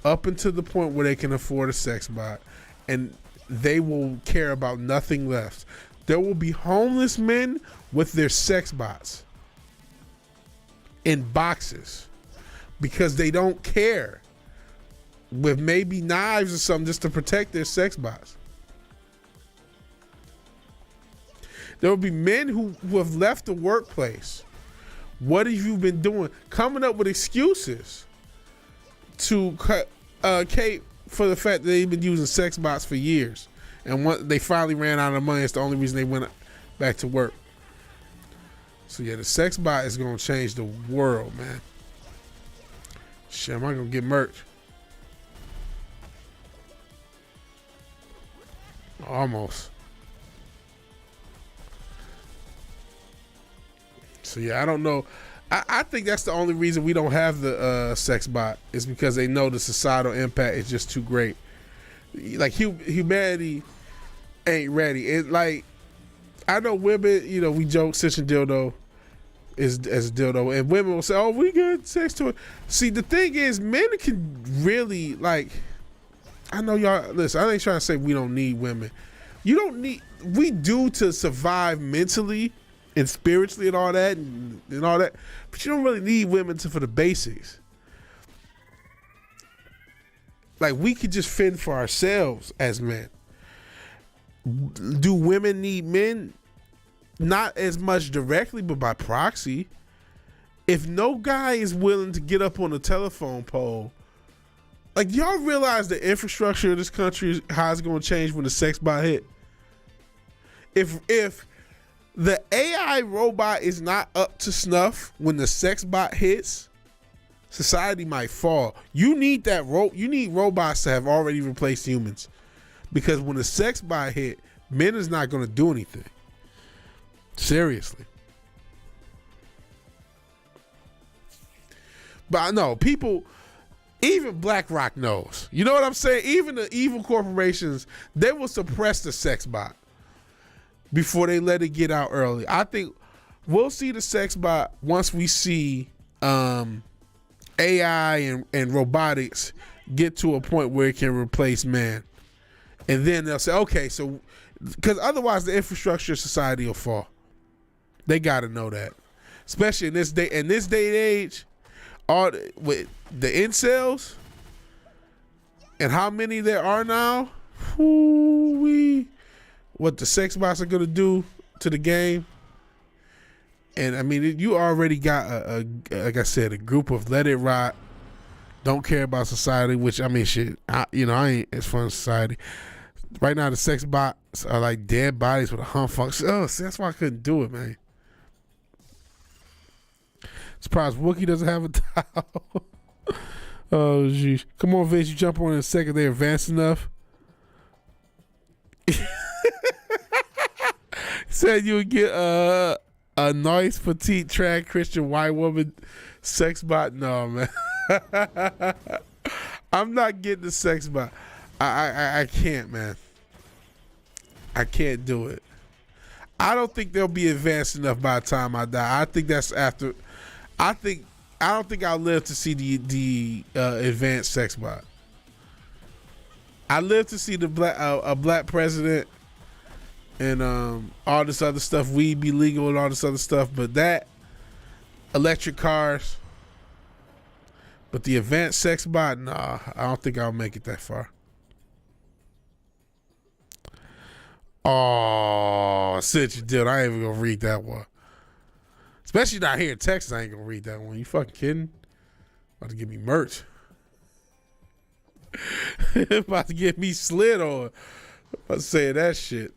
up until the point where they can afford a sex bot, and they will care about nothing left. There will be homeless men with their sex bots in boxes because they don't care, with maybe knives or something just to protect their sex bots. There will be men who have left the workplace. What have you been doing? Coming up with excuses to cape for the fact that they've been using sex bots for years. And they finally ran out of money. It's the only reason they went back to work. So yeah, the sex bot is going to change the world, man. Shit, am I going to get merch? Almost. So yeah, I don't know. I think that's the only reason we don't have the sex bot is because they know the societal impact is just too great. Like humanity ain't ready. It like I know women, you know, we joke Stitch and dildo is as a dildo, and women will say, "Oh, we got sex to it." See, the thing is, men can really like. I know y'all. Listen, I ain't trying to say we don't need women. You don't need. We do to survive mentally and spiritually and all that and all that, but you don't really need women for the basics. Like we could just fend for ourselves as men. Do women need men? Not as much directly, but by proxy. If no guy is willing to get up on a telephone pole, like y'all realize the infrastructure of this country, how it's going to change when the sex bot hit. If the AI robot is not up to snuff when the sex bot hits, society might fall. You need that you need robots to have already replaced humans, because when the sex bot hit, men is not going to do anything. Seriously. But I know people, even BlackRock knows. You know what I'm saying? Even the evil corporations, they will suppress the sex bot before they let it get out early. I think we'll see the sex bot once we see AI and robotics get to a point where it can replace man. And then they'll say, okay, so, because otherwise the infrastructure of society will fall. They got to know that. Especially in this day and age, with the incels and how many there are now, what the sex bots are going to do to the game. And I mean, you already got like I said, a group of let it rot, don't care about society, which I mean, shit, I ain't as fun as society. Right now, the sex bots are like dead bodies with a hump function. Oh, see, that's why I couldn't do it, man. Surprised Wookie doesn't have a towel. Oh, jeez. Come on, Vince, you jump on in a second. They're advanced enough. Said you would get a nice, petite, trans Christian white woman sex bot. No, man. I'm not getting the sex bot. I can't, man. I can't do it. I don't think they'll be advanced enough by the time I die. I think that's after. I don't think I'll live to see the advanced sex bot. I live to see the a black president and all this other stuff. Weed be legal and all this other stuff, but that electric cars. But the advanced sex bot, nah, I don't think I'll make it that far. Oh, sit you did. I ain't even gonna read that one. Especially not here in Texas, I ain't gonna read that one. You fucking kidding? About to give me merch. About to get me slid on. About to say that shit.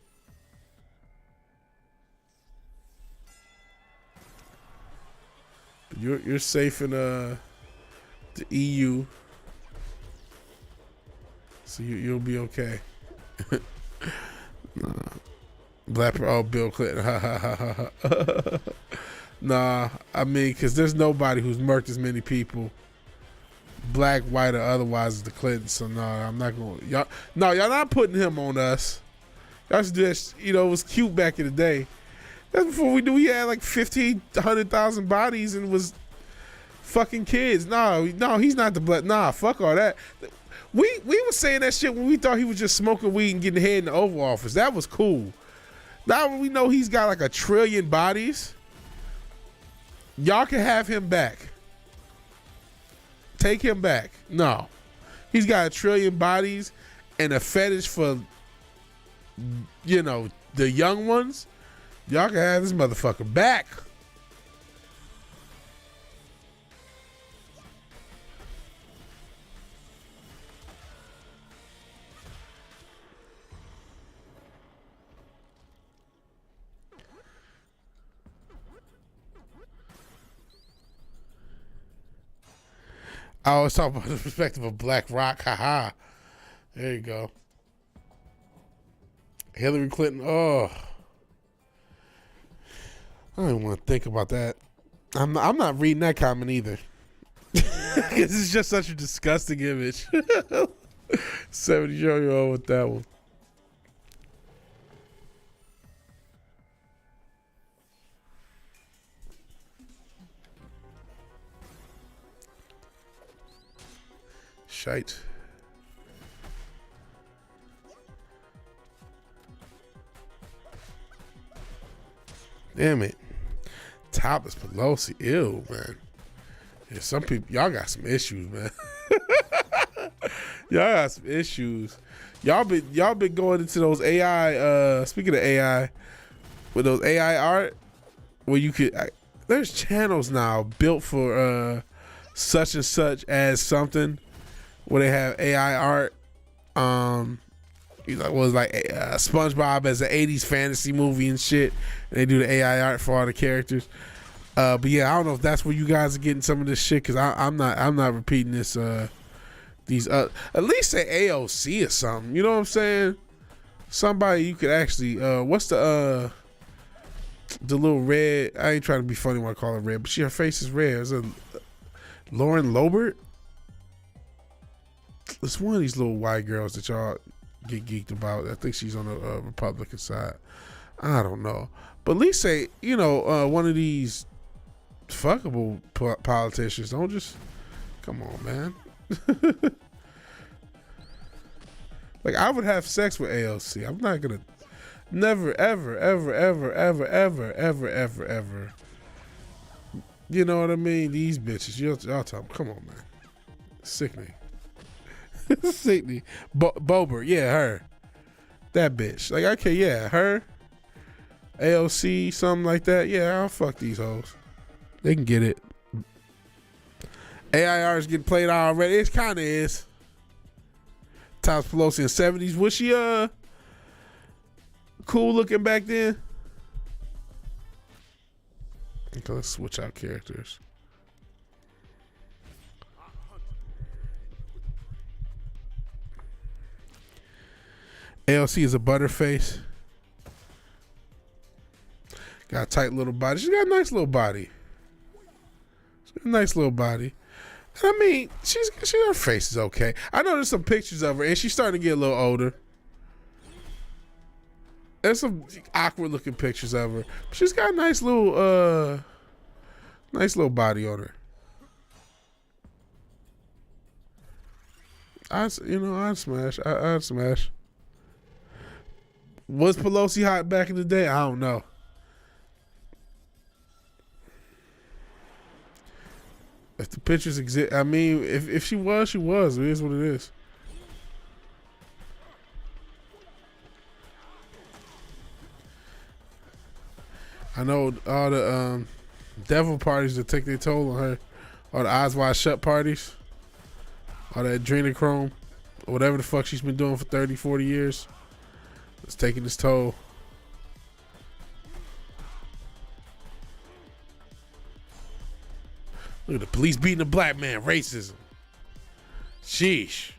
But you're safe in the EU, so you'll be okay. Black, oh, Bill Clinton. Nah, I mean, because there's nobody who's murked as many people, black, white, or otherwise, as the Clintons. So, no, I'm not going. Y'all not putting him on us. Y'all should do that. You know, it was cute back in the day. That's before we knew he had like 1,500,000 bodies and was fucking kids. No, he's not the blood. Nah, fuck all that. We was saying that shit when we thought he was just smoking weed and getting head in the Oval Office. That was cool. Now when we know he's got like 1 trillion bodies, y'all can have him back. Take him back. No. He's got 1 trillion bodies and a fetish for, you know, the young ones. Y'all can have this motherfucker back. I always talk about the perspective of Black Rock. Haha. There you go. Hillary Clinton. Oh. I don't even want to think about that. I'm not reading that comment either. Because it's just such a disgusting image. 70-year-old with that one. Shite. Damn it. Topless Pelosi. Ew, man. Yeah, some people, y'all got some issues, man. Y'all got some issues. Y'all been going into those AI, speaking of AI, with those AI art, where you could, there's channels now built for such and such as something, where they have AI art. You know, it was like SpongeBob as an 80s fantasy movie and shit. And they do the AI art for all the characters. But yeah, I don't know if that's where you guys are getting some of this shit, because I'm not repeating this. These at least say AOC or something. You know what I'm saying? Somebody you could actually. What's the little red? I ain't trying to be funny when I call her red, but her face is red. Is it Lauren Lobert? It's one of these little white girls that y'all get geeked about. I think she's on the Republican side. I don't know, but at least say, you know, one of these fuckable politicians. Don't just come on, man. Like, I would have sex with AOC. I'm not gonna, never, ever, ever, ever, ever, ever, ever, ever, ever. You know what I mean? These bitches. Y'all talk. Come on, man. Sickening. Sickening. Bober, yeah, her. That bitch. Like, okay, yeah, her. AOC, something like that. Yeah, I'll fuck these hoes. They can get it. AIR is getting played out already. It kind of is. Thomas Pelosi in the 70s. Was she cool looking back then? Okay, let's switch out characters. AOC is a butterface. Got a tight little body. She's got a nice little body. She's got a nice little body. And I mean, her face is okay. I know there's some pictures of her, and she's starting to get a little older. There's some awkward looking pictures of her. She's got a nice little body on her. I'd smash. I'd smash. Was Pelosi hot back in the day? I don't know. If the pictures exist, I mean, if she was, she was. It is what it is. I know all the devil parties that take their toll on her, all the eyes wide shut parties, all that adrenochrome, or whatever the fuck she's been doing for 30, 40 years. It's taking its toll. Look at the police beating a black man. Racism. Sheesh.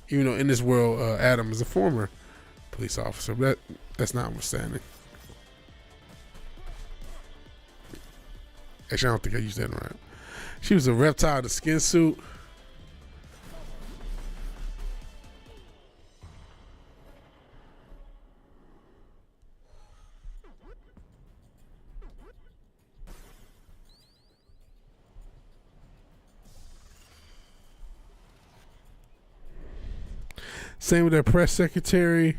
Even though in this world, Adam is a former police officer, but that's notwithstanding. Actually, I don't think I used that right. She was a reptile in a skin suit. Same with their press secretary.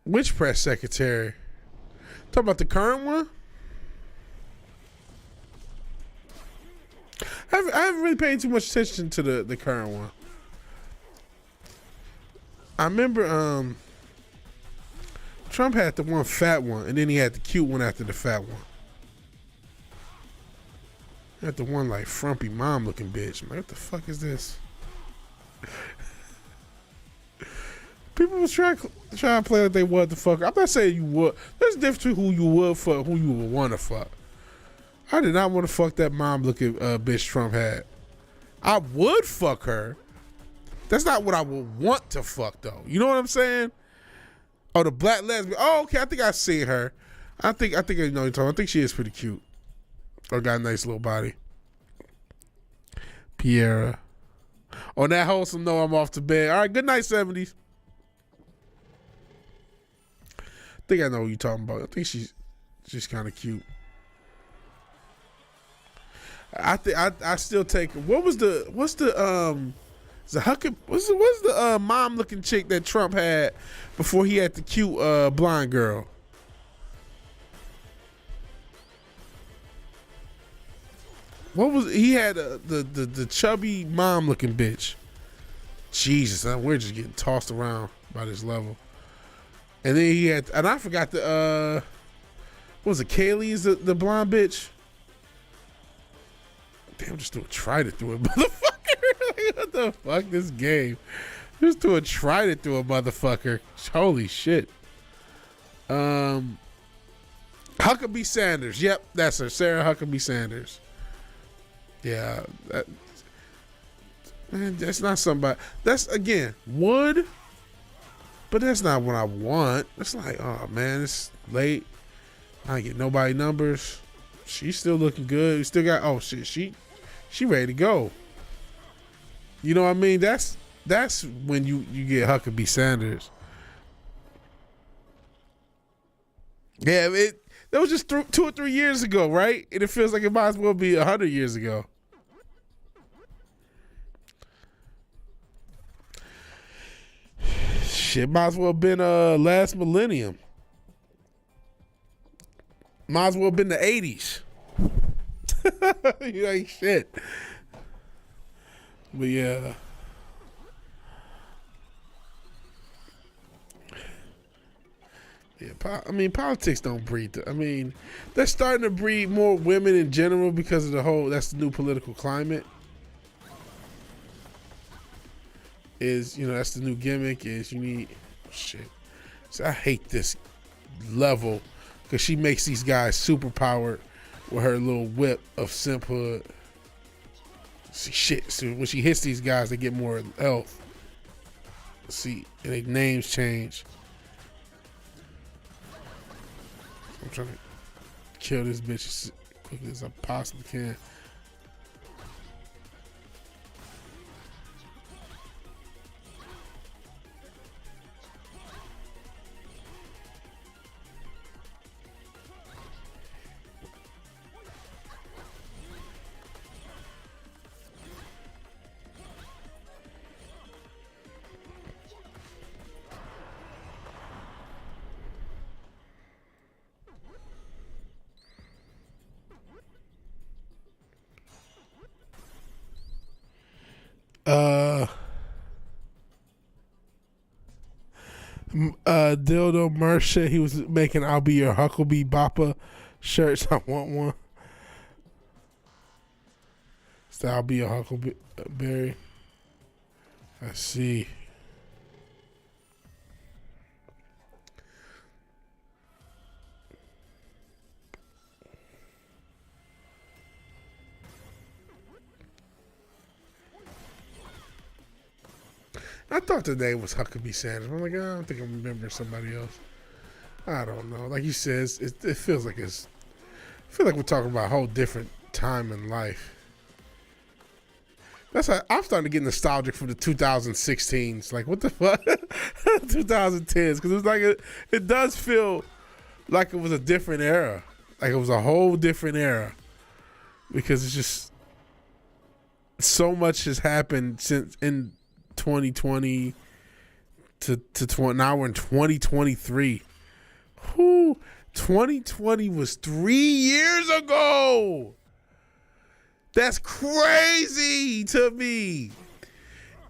Which press secretary? Talk about the current one? I haven't really paid too much attention to the current one. I remember Trump had the one fat one, and then he had the cute one after the fat one. He had the one like frumpy mom looking bitch. I'm like, what the fuck is this? People was trying to play like they would the fuck. I'm not saying you would. There's a difference between who you would fuck, who you would want to fuck. I did not want to fuck that mom looking bitch Trump had. I would fuck her. That's not what I would want to fuck though. You know what I'm saying? Oh, the black lesbian. Oh, okay. I think I've seen her. I think I know what you're talking about. I think she is pretty cute. Or got a nice little body. Piera. On that wholesome note, I'm off to bed. All right, good night, 70s. I think I know what you're talking about. I think she's kind of cute. I still take. What's the mom looking chick that Trump had before he had the cute blind girl? What was he had the chubby mom looking bitch? Jesus, we're just getting tossed around by this level. And then he had, and I forgot what was it? Kaylee's the blonde bitch. Damn, just do a try to through it, motherfucker. What the fuck, this game? Just do a try to through a motherfucker. Holy shit. Huckabee Sanders. Yep, that's her. Sarah Huckabee Sanders. Yeah, man, that's not somebody. That's again would, but that's not what I want. It's like, oh man, it's late. I ain't get nobody numbers. She's still looking good. We still got she ready to go. You know what I mean? That's when you get Huckabee Sanders. Yeah, that was just 2 or 3 years ago, right? And it feels like it might as well be 100 years ago. Shit might as well have been last millennium. Might as well have been the 80s. You ain't shit. But yeah. Yeah, I mean, politics don't breed. I mean, they're starting to breed more women in general because of that's the new political climate. That's the new gimmick is you need, shit. So I hate this level because she makes these guys super powered with her little whip of simphood. See, shit. So when she hits these guys, they get more health. See, and their names change. I'm trying to kill this bitch as quickly as I possibly can. Dildo Mercer, he was making "I'll Be Your Huckabee Bopper" shirts. I want one. So I'll be a Huckleberry. I see. I thought the name was Huckabee Sanders. I'm like, I don't think I remember somebody else. I don't know. Like you said, it feels like I feel like we're talking about a whole different time in life. That's how I'm starting to get nostalgic for the 2016s. Like, what the fuck? 2010s. Because it's like it does feel like it was a different era. Like it was a whole different era. Because it's just so much has happened since in 2020 now we're in 2023. Whew, 2020 was 3 years ago. That's crazy to me.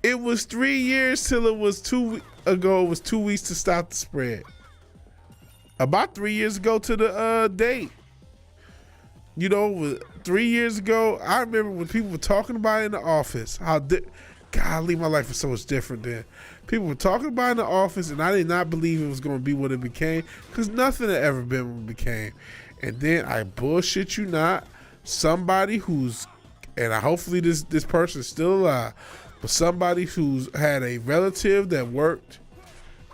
It was 3 years till it was 2 ago. It was 2 weeks to stop the spread. About 3 years ago to the date. 3 years ago, I remember when people were talking about it in the office. Golly, my life was so much different then. People were talking about it in the office, and I did not believe it was going to be what it became, because nothing had ever been what it became. And then I bullshit you not, somebody who's, and hopefully this person is still alive, but somebody who's had a relative that worked,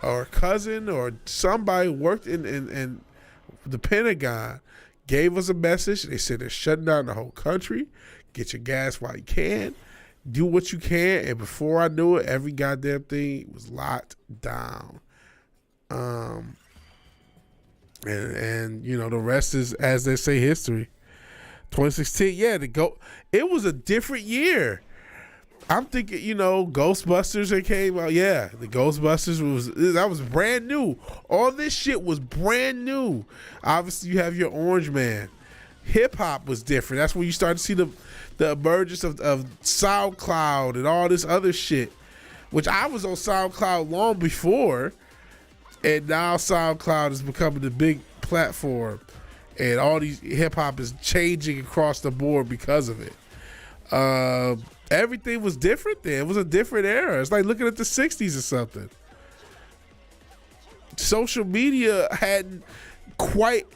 or a cousin, or somebody worked in the Pentagon, gave us a message. They said they're shutting down the whole country. Get your gas while you can. Do what you can. And before I knew it, every goddamn thing was locked down. And the rest is, as they say, history. 2016, yeah, it was a different year. I'm thinking, Ghostbusters that came out. Yeah, the Ghostbusters that was brand new. All this shit was brand new. Obviously, you have your Orange Man. Hip hop was different. That's when you start to see the emergence of SoundCloud and all this other shit, which I was on SoundCloud long before, and now SoundCloud is becoming the big platform, and all these hip hop is changing across the board because of it. Everything was different then. It was a different era. It's like looking at the 60s or something. Social media hadn't quite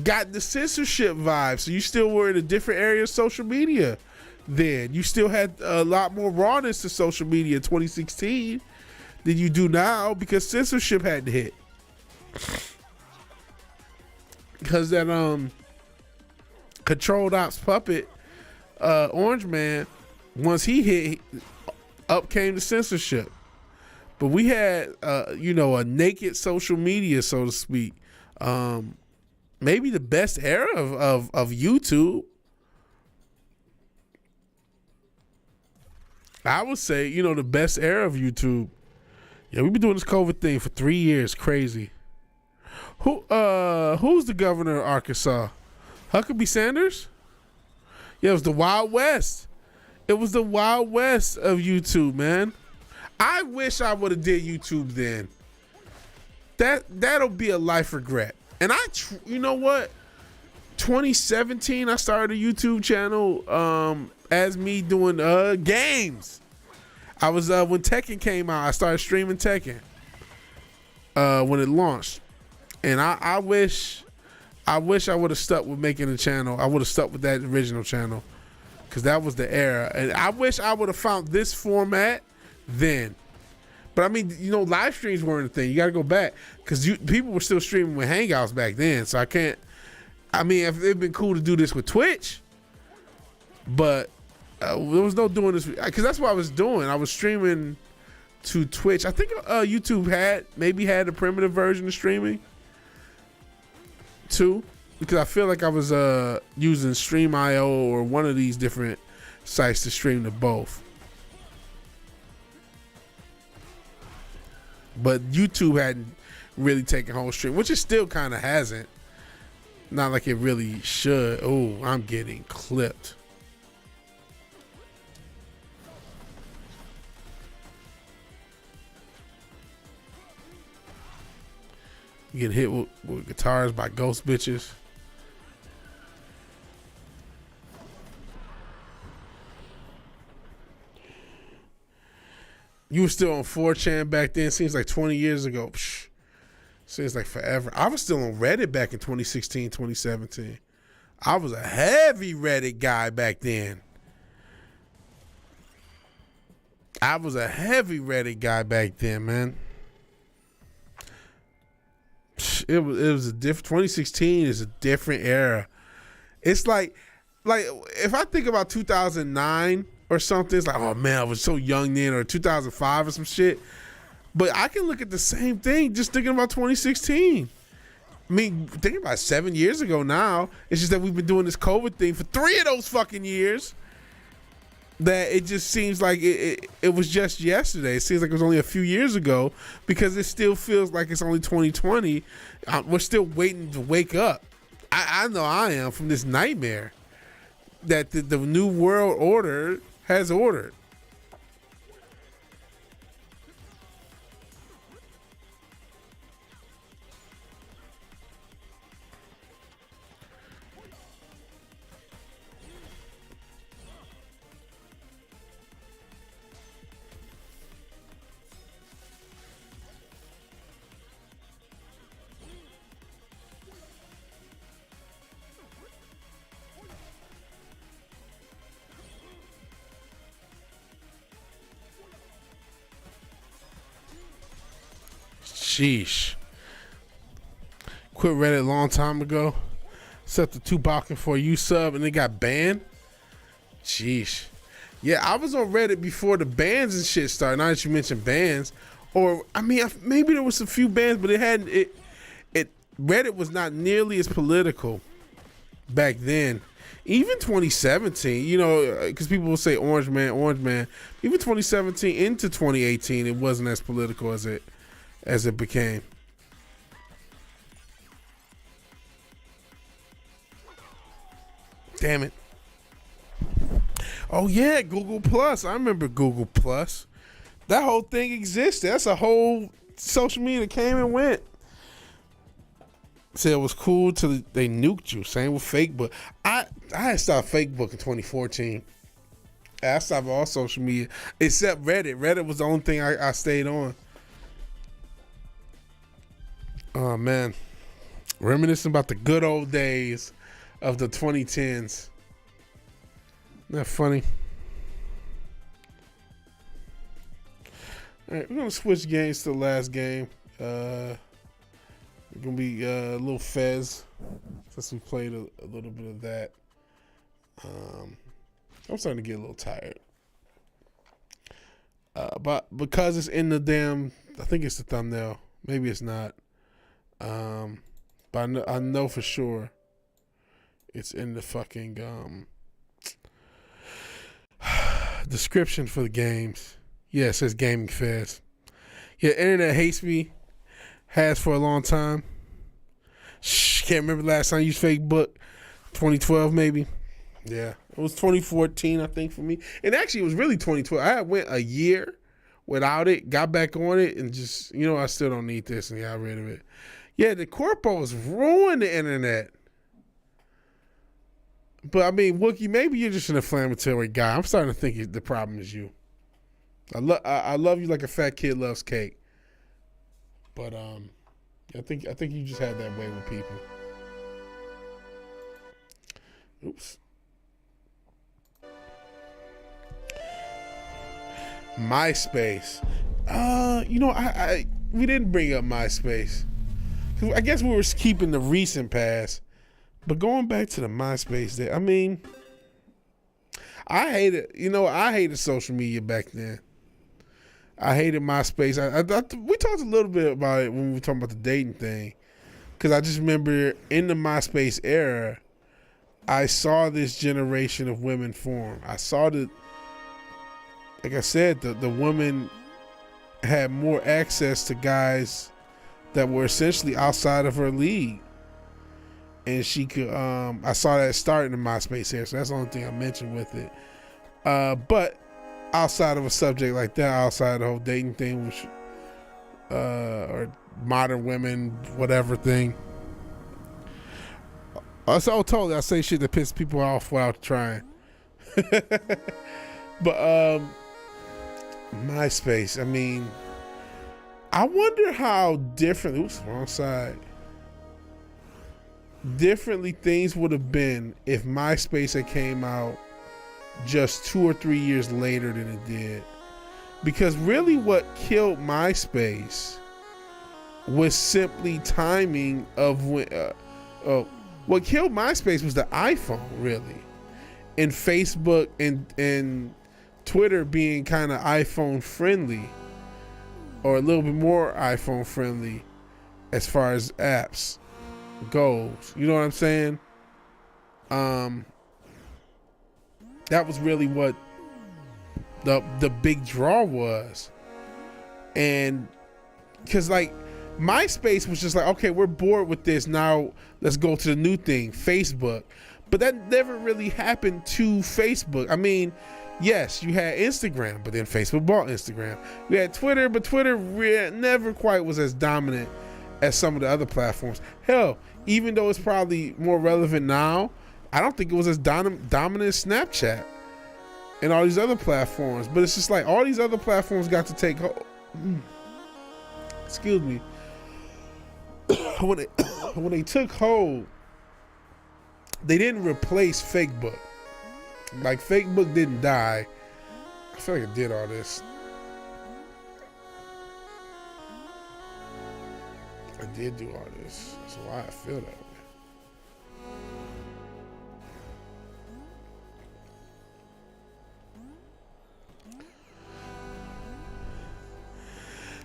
gotten the censorship vibe, so you still were in a different area of social media then. You still had a lot more rawness to social media in 2016 than you do now, because censorship hadn't hit. Because that controlled ops puppet, Orange Man, once he hit, up came the censorship. But we had, a naked social media, so to speak. Maybe the best era of YouTube. I would say, the best era of YouTube. Yeah, we've been doing this COVID thing for 3 years. Crazy. Who's the governor of Arkansas? Huckabee Sanders? Yeah, it was the Wild West. It was the Wild West of YouTube, man. I wish I would have did YouTube then. That'll be a life regret. And you know what? 2017, I started a YouTube channel as me doing games. I was when Tekken came out, I started streaming Tekken when it launched. And I wish I would have stuck with making a channel. I would have stuck with that original channel, because that was the era. And I wish I would have found this format then. But I mean, live streams weren't a thing. You got to go back, because people were still streaming with Hangouts back then. So I can't. I mean, if it'd been cool to do this with Twitch, but there was no doing this, because that's what I was doing. I was streaming to Twitch. I think YouTube had a primitive version of streaming too, because I feel like I was using Stream.io or one of these different sites to stream to both. But YouTube hadn't really taken whole stream, which it still kind of hasn't. Not like it really should. Oh, I'm getting clipped. You get hit with guitars by ghost bitches. You were still on 4chan back then. Seems like 20 years ago. Psh, seems like forever. I was still on Reddit back in 2016, 2017. I was a heavy Reddit guy back then. I was a heavy Reddit guy back then, man. It was a different. 2016 is a different era. It's like if I think about 2009 or something, it's like, oh man, I was so young then, or 2005 or some shit. But I can look at the same thing just thinking about 2016. I mean, thinking about 7 years ago now. It's just that we've been doing this COVID thing for 3 of those fucking years. that it just seems like it was just yesterday. It seems like it was only a few years ago because it still feels like it's only 2020. We're still waiting to wake up. I know I am from this nightmare that the new world order has ordered. Sheesh. Quit Reddit a long time ago. Set the Tupac for you sub and it got banned. Sheesh. Yeah, I was on Reddit before the bans and shit started. Now that you mentioned bans, or I mean, maybe there was a few bans, but it hadn't. Reddit was not nearly as political back then. Even 2017, you know, because people will say Orange Man, Orange Man. Even 2017 into 2018, it wasn't as political as it became. Damn it. Oh yeah, Google Plus. I remember Google Plus. That whole thing existed. That's a whole social media that came and went. Said it was cool till they nuked you. Same with Facebook. I had stopped Facebook in 2014. I stopped all social media except Reddit. Reddit was the only thing I stayed on. Oh man, reminiscing about the good old days of the 2010s. Isn't that funny? All right, we're gonna switch games to the last game. We're gonna be a little Fez since we played a little bit of that. I'm starting to get a little tired, but because it's in the damn, I think it's the thumbnail. Maybe it's not. But I know for sure it's in the fucking description for the games. Yeah, it says Gaming Fest. Yeah, internet hates me. Has for a long time. Can't remember the last time I used Facebook. 2012 maybe. Yeah, it was 2014 I think for me. And actually it was really 2012. I went a year without it, got back on it, and just, you know, I still don't need this and got rid of it. Yeah, the corpos ruined the internet. But I mean, Wookie, maybe you're just an inflammatory guy. I'm starting to think the problem is you. I love you like a fat kid loves cake. But I think you just had that way with people. Oops. MySpace. You know, we didn't bring up MySpace. I guess we were keeping the recent past, but going back to the MySpace day, I mean, I hated social media back then. I hated MySpace. We talked a little bit about it when we were talking about the dating thing, because I just remember in the MySpace era, I saw this generation of women form. I saw like I said, the women had more access to guys that were essentially outside of her league. And she could, I saw that starting in MySpace here, so that's the only thing I mentioned with it. But outside of a subject like that, outside the whole dating thing, which, or modern women, whatever thing. So totally, I say shit that pisses people off without trying. But MySpace, I mean, I wonder how different. Oops, wrong side. Differently things would have been if MySpace had came out just 2 or 3 years later than it did. Because really what killed MySpace was simply timing of when what killed MySpace was the iPhone, really. And Facebook and Twitter being kind of iPhone friendly, or a little bit more iPhone friendly as far as apps goes. You know what I'm saying? That was really what the big draw was. And because like MySpace was just like, okay, we're bored with this, now let's go to the new thing, Facebook. But that never really happened to Facebook. I mean, yes, you had Instagram, but then Facebook bought Instagram. You had Twitter, but Twitter never quite was as dominant as some of the other platforms. Hell, even though it's probably more relevant now, I don't think it was as dominant as Snapchat and all these other platforms. But it's just like all these other platforms got to take hold. Excuse me. When they took hold, they didn't replace Facebook. Like, Facebook didn't die. I feel like I did all this. I did do all this. That's why I feel that way.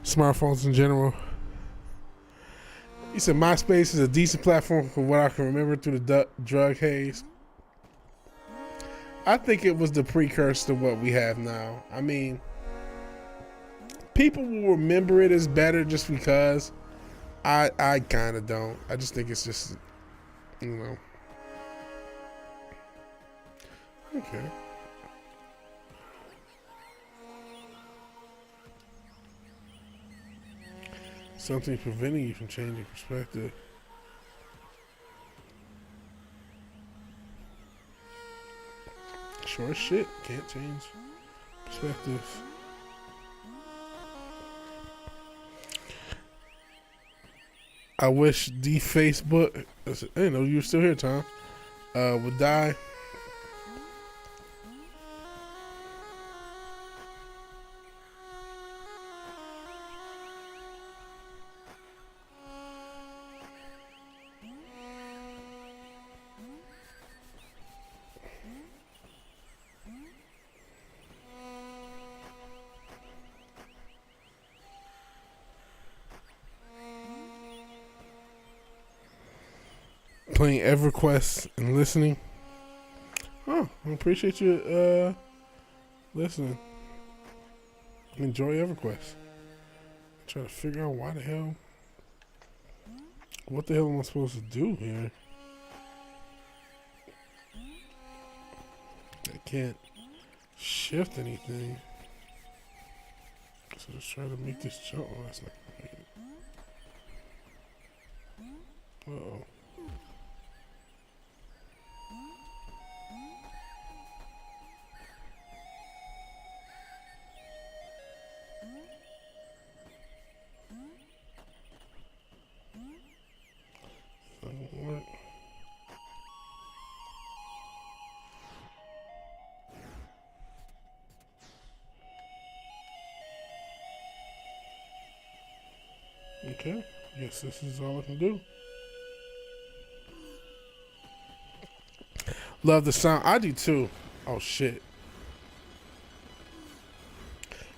Smartphones in general. You said MySpace is a decent platform from what I can remember through the drug haze. I think it was the precursor to what we have now. I mean, people will remember it as better just because. I kind of don't. I just think it's just, you know. Okay. Something preventing you from changing perspective. Sure as shit. Can't change perspective. I wish the Facebook, I didn't know you were still here, Tom, would die. Playing EverQuest and listening. Oh, I appreciate you listening. Enjoy EverQuest. Try to figure out what the hell am I supposed to do here? I can't shift anything. So let's try to make this jump. Oh, that's not right. Uh-oh. Okay, yes, this is all I can do. Love the sound. I do too. Oh shit.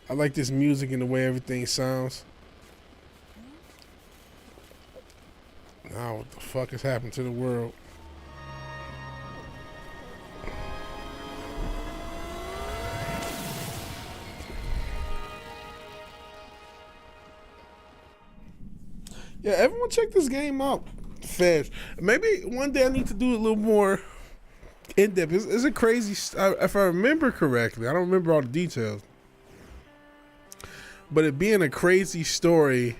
I like this music and the way everything sounds. Now what the fuck has happened to the world? Yeah, everyone check this game out. Fast. Maybe one day I need to do a little more in depth. It's a crazy. If I remember correctly, I don't remember all the details, but it being a crazy story,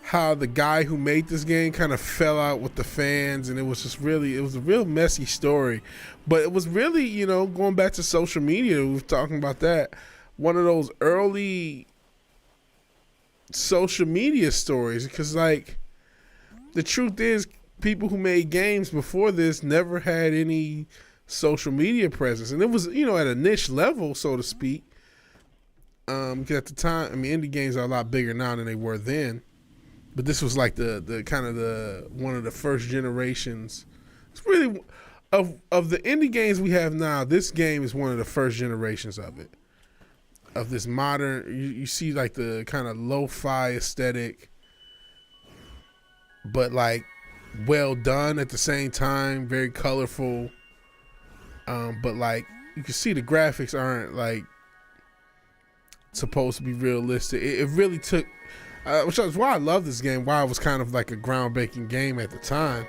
how the guy who made this game kind of fell out with the fans, and it was a real messy story. But it was really, you know, going back to social media, we were talking about that. One of those early social media stories, because like the truth is, people who made games before this never had any social media presence, and it was, you know, at a niche level, so to speak. Because at the time, I mean, indie games are a lot bigger now than they were then, but this was like the kind of the one of the first generations. It's really of the indie games we have now. This game is one of the first generations of it. Of this modern, you see like the kind of lo-fi aesthetic, but like well done at the same time, very colorful. But like you can see the graphics aren't like supposed to be realistic. It really took, which is why I love this game. Why it was kind of like a groundbreaking game at the time,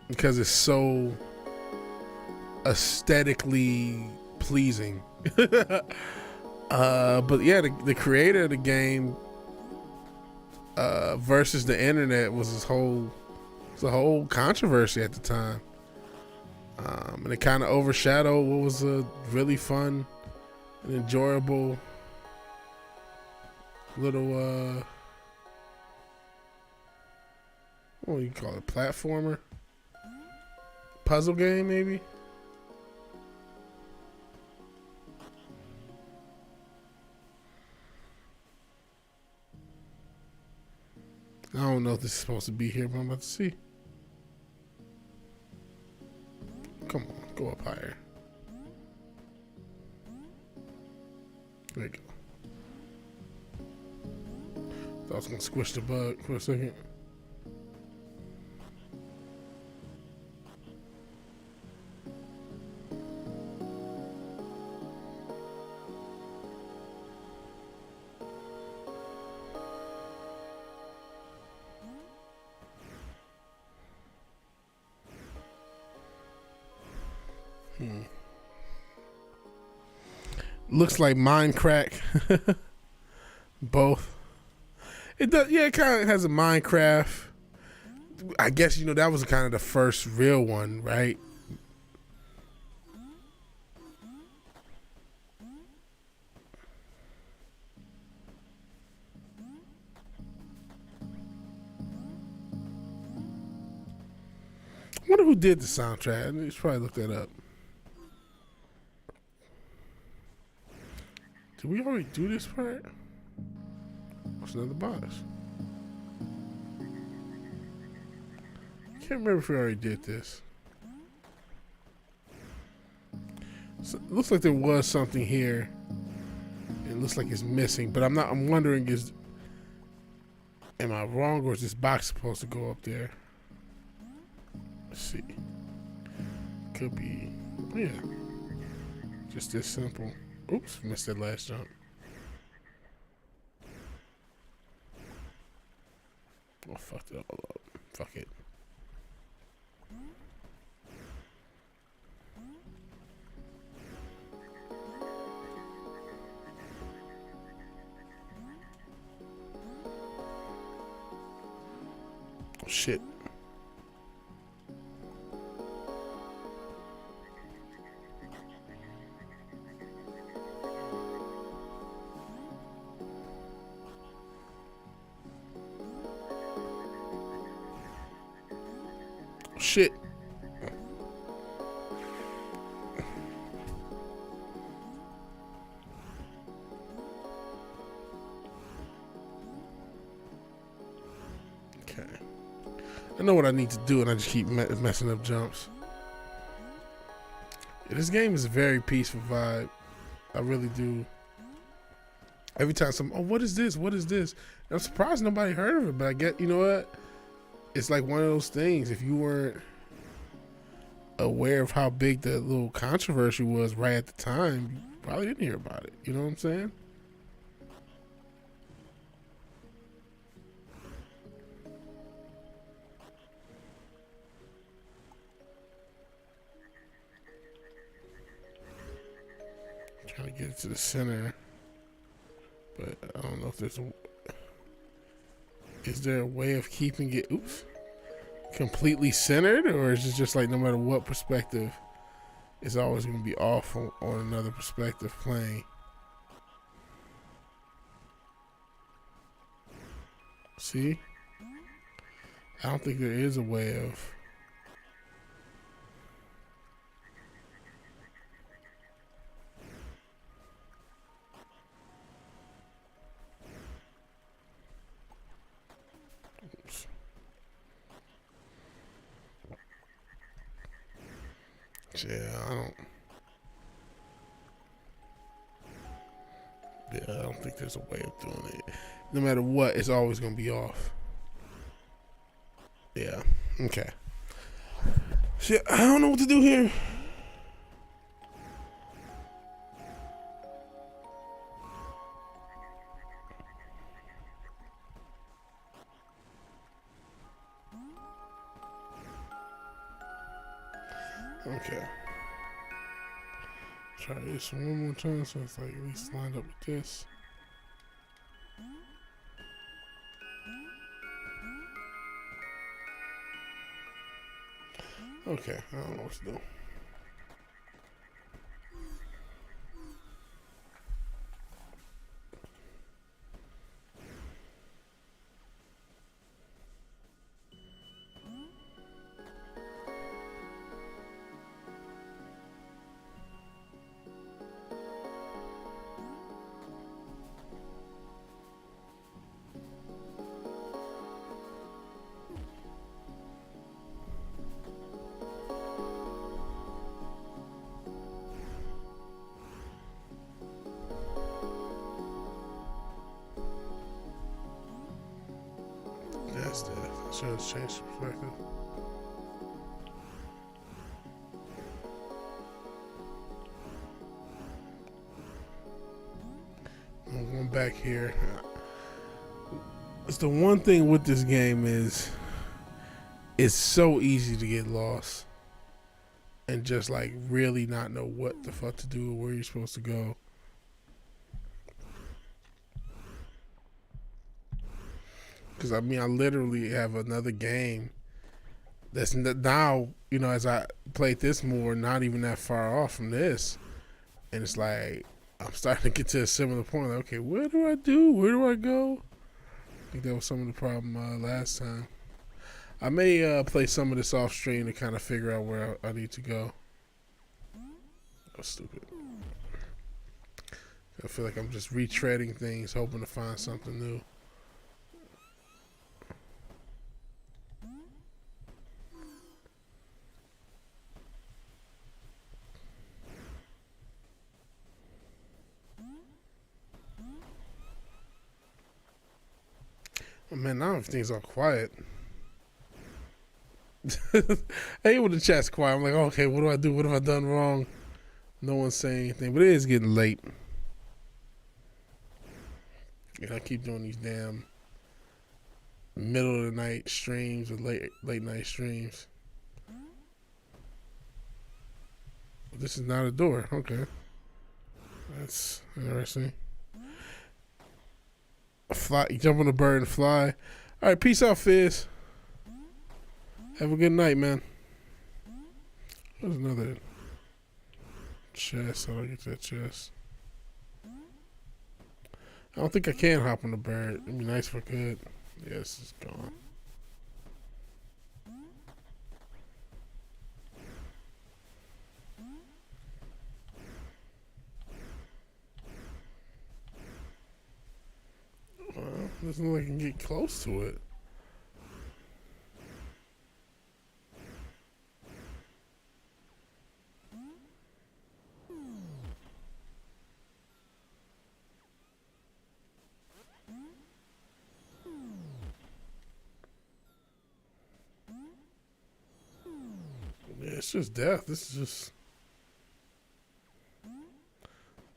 because it's so aesthetically pleasing. But yeah, the creator of the game versus the internet was a whole controversy at the time. And it kind of overshadowed what was a really fun and enjoyable little what do you call it, platformer, puzzle game maybe. I don't know if this is supposed to be here, but I'm about to see. Come on, go up higher. There you go. Thought I was gonna squish the bug for a second. Looks like Minecraft. Both. It does, yeah, it kind of has a Minecraft. I guess, that was kind of the first real one, right? I wonder who did the soundtrack. I need to probably look that up. Did we already do this part? What's another boss? I can't remember if we already did this. So it looks like there was something here. It looks like it's missing, but I'm wondering, am I wrong, or is this box supposed to go up there? Let's see. Could be, yeah. Just this simple. Oops, missed that last jump. Oh, fucked it all up. Fuck it. Oh, shit. Shit. Okay. I know what I need to do, and I just keep messing up jumps. Yeah, this game is a very peaceful vibe. I really do. Every time what is this? What is this? And I'm surprised nobody heard of it, but I get, you know what? It's like one of those things. If you weren't aware of how big the little controversy was right at the time, you probably didn't hear about it. You know what I'm saying? I'm trying to get it to the center, but I don't know if there's a... Is there a way of keeping it, completely centered, or is it just like no matter what perspective, it's always going to be off on another perspective playing? See? I don't think there is a way of... Yeah, I don't think there's a way of doing it. No matter what, it's always gonna be off. Yeah. Okay. Shit, I don't know what to do here. Okay. Try this one more time so it's like at least lined up with this. Okay, I don't know what to do. That's death. I should have changed perspective. I'm going back here. It's the one thing with this game is it's so easy to get lost and just like really not know what the fuck to do or where you're supposed to go. Because I mean, I literally have another game that's now, you know, as I played this more, not even that far off from this. And it's like, I'm starting to get to a similar point. Like, okay, what do I do? Where do I go? I think that was some of the problem last time. I may play some of this off stream to kind of figure out where I need to go. Oh, stupid. I feel like I'm just retreading things, hoping to find something new. Oh, man, now everything's all quiet. I hate when the chat's quiet. I'm like, okay, what do I do? What have I done wrong? No one's saying anything, but it is getting late. And I keep doing these damn middle of the night streams or late night streams. But this is not a door. Okay, that's interesting. Fly, jump on a bird and fly. All right, peace out, Fizz. Have a good night, man. There's another chest. How do I get that chest? I don't think I can hop on the bird. It'd be nice if I could. Yeah, this is gone. Well, doesn't look like I can get close to it. Yeah, it's just death. This is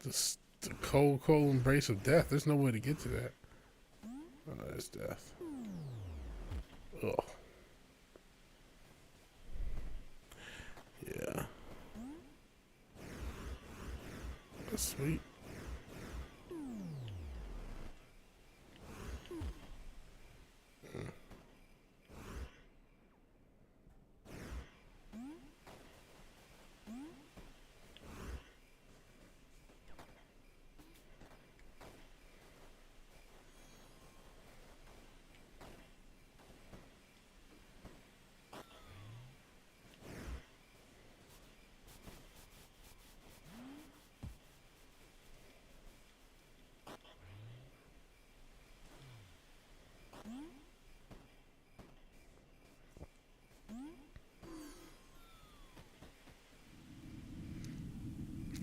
just the cold embrace of death. There's no way to get to that. Oh, that's death. Ugh. Yeah. That's sweet.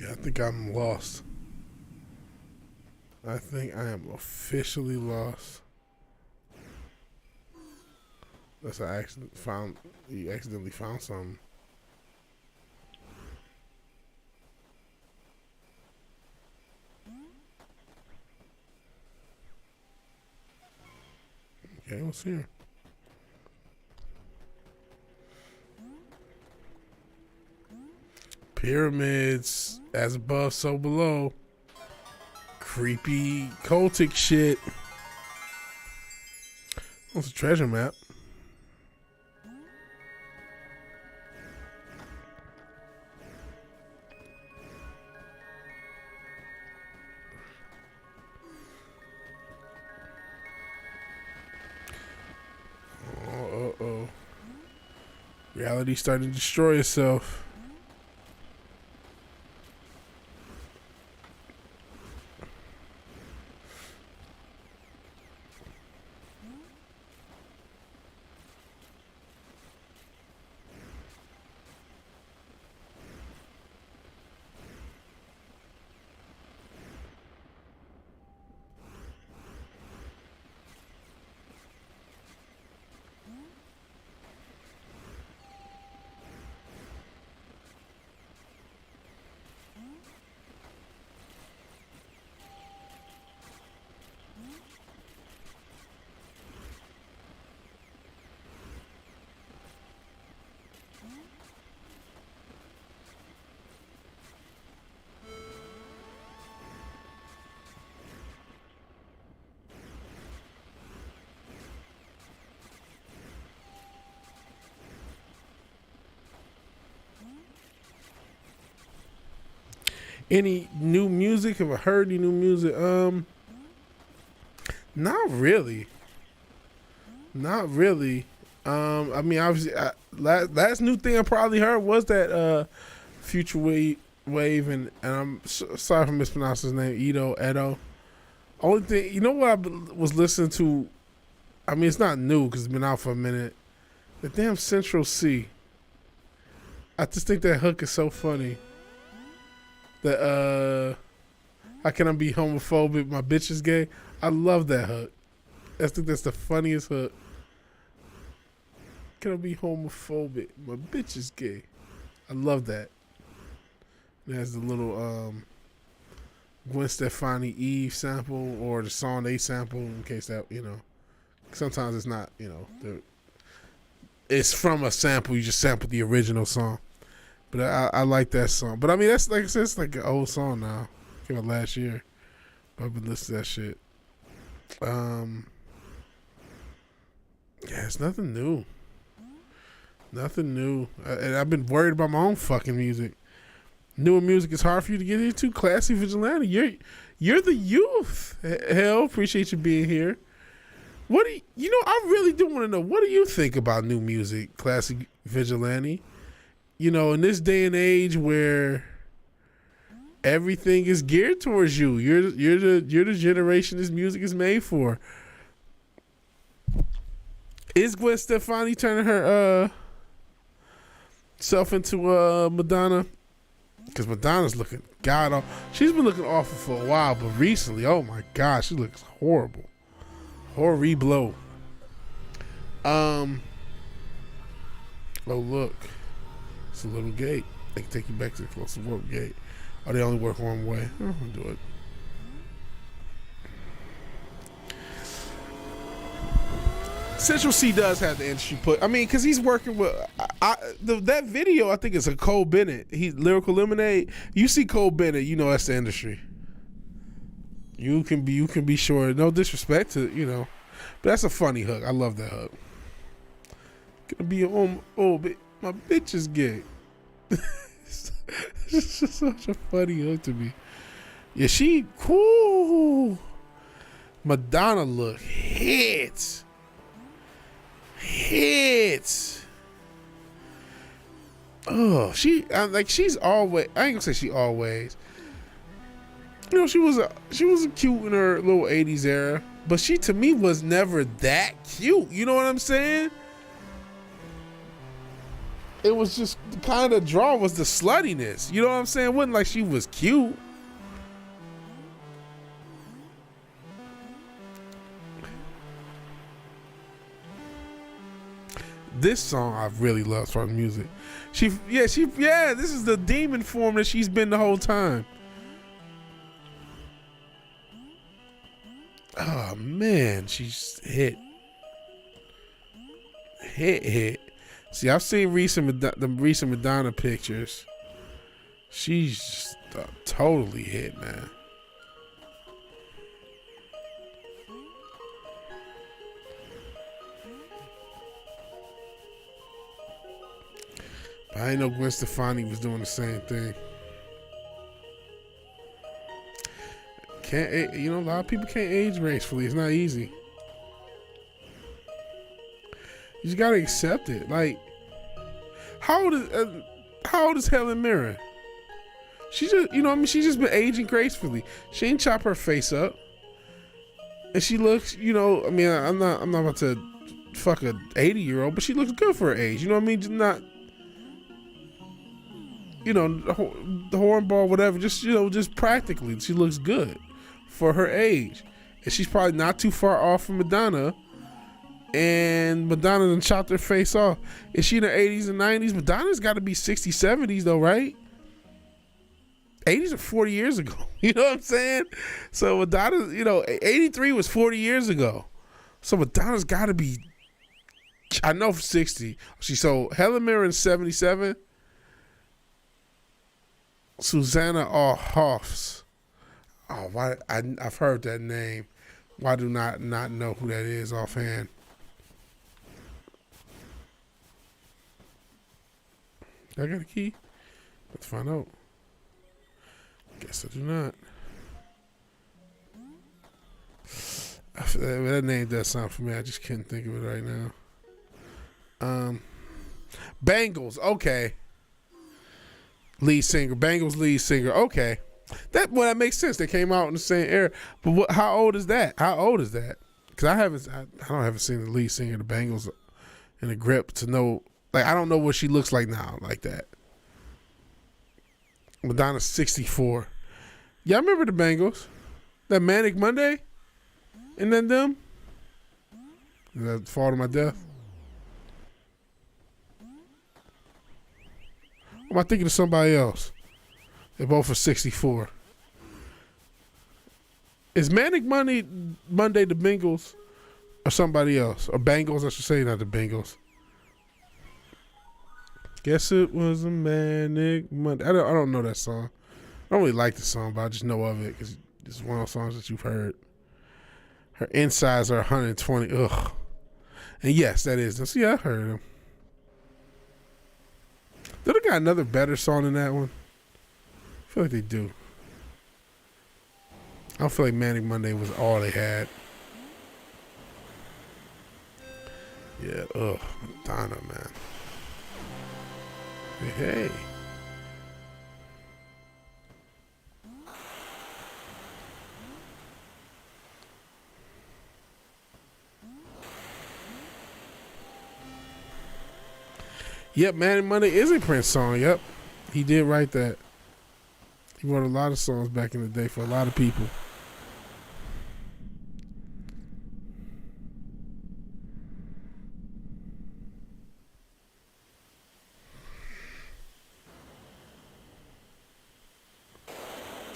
Yeah, I think I'm lost. I think I am officially lost. That's an accident. You accidentally found something. Okay, what's here? Pyramids, as above, so below. Creepy cultic shit. What's a treasure map? Uh-oh. Reality's starting to destroy itself. Any new music? Have I heard any new music? Not really. Not really. I mean, obviously, last new thing I probably heard was that Future Wave, and I'm sorry if I mispronounced his name, Edo. Only thing, you know what I was listening to? I mean, it's not new because it's been out for a minute. The damn Central C. I just think that hook is so funny. That how can I be homophobic? My bitch is gay. I love that hook. I think that's the funniest hook. Can I be homophobic? My bitch is gay. I love that. It has the little Gwen Stefani Eve sample or the song they sample in case that, sometimes it's not, it's from a sample. You just sample the original song. But I like that song. But I mean, that's like I said, it's like an old song now. Came out last year. But I've been listening to that shit. Yeah, it's nothing new. Nothing new. And I've been worried about my own fucking music. Newer music is hard for you to get into. Classy Vigilante. You're the youth. Hell, appreciate you being here. What do I really do want to know. What do you think about new music, Classy Vigilante? In this day and age where everything is geared towards you, you're the generation this music is made for. Is Gwen Stefani turning her self into Madonna? Because Madonna's looking she's been looking awful for a while, but recently, oh my gosh, she looks horrible, horrible. Oh look. It's a little gate. They can take you back to the closest work gate. Oh, they only work one way. I'm gonna do it. Central C does have the industry put. I mean, because he's working with that video. I think it's a Cole Bennett. He's Lyrical Lemonade. You see Cole Bennett, that's the industry. You can be sure. No disrespect to but that's a funny hook. I love that hook. Gonna be my bitch is gay. It's just such a funny hook to me. Yeah, she cool. Madonna look hits. Oh, she's always. I ain't gonna say she always. She was cute in her little 80s era, but she to me was never that cute. You know what I'm saying? It was just kind of the draw was the sluttiness. You know what I'm saying? It wasn't like she was cute. This song I really love from music. This is the demon form that she's been the whole time. Oh man, she's hit. See, I've seen the recent Madonna pictures. She's just totally hit, man. But I didn't know Gwen Stefani was doing the same thing. A lot of people can't age gracefully. It's not easy. You just gotta accept it. Like, how old is Helen Mirren? She just, she's just been aging gracefully. She ain't chop her face up, and she looks, I'm not about to fuck a 80-year-old, but she looks good for her age. You know what I mean? Just not, the hornball, whatever. Just practically, she looks good for her age, and she's probably not too far off from Madonna. And Madonna done chopped her face off. Is she in her 80s and 90s? Madonna's got to be 60s, 70s though, right? 80s are 40 years ago. You know what I'm saying? So Madonna, 83 was 40 years ago. So Madonna's got to be, I know, for 60. So Helen Mirren 77. Susanna Hoffs. Oh, why? I've heard that name. Why do not know who that is offhand? I got a key? Let's find out. Guess I do not. That name does sound familiar. I just can't think of it right now. Bangles. Okay. Lead singer. Bangles lead singer. Okay. That makes sense. They came out in the same era. But how old is that? Because I haven't seen the lead singer of the Bangles in the grip to know. Like, I don't know what she looks like now, like that. Madonna's 64. Yeah, I remember the Bangles. That Manic Monday? Isn't that them? Is that Fall to My Death? Or am I thinking of somebody else? They both are 64. Is Manic Monday the Bengals or somebody else? Or Bangles, I should say, not the Bengals. Guess it was a Manic Monday. I don't know that song. I don't really like the song, but I just know of it because it's one of those songs that you've heard. Her insides are 120. Ugh. And yes, that is. So yeah, I heard them. Do they got another better song than that one? I feel like they do. I don't feel like Manic Monday was all they had. Yeah, Madonna, man. Hey. Yep, Manic Monday is a Prince song. Yep, he did write that. He wrote a lot of songs back in the day for a lot of people.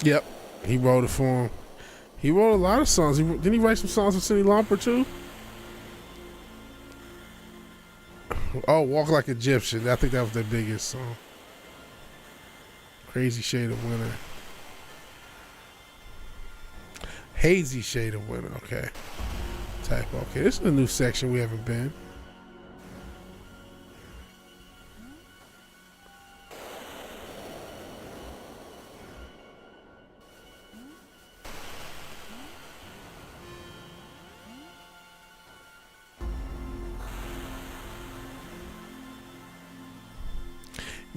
Yep, he wrote it for him. He wrote a lot of songs. Didn't he write some songs for Cyndi Lauper too? Oh, Walk Like Egyptian. I think that was their biggest song. Crazy Shade of Winter. Hazy Shade of Winter. Okay. Type. Okay, this is a new section we haven't been.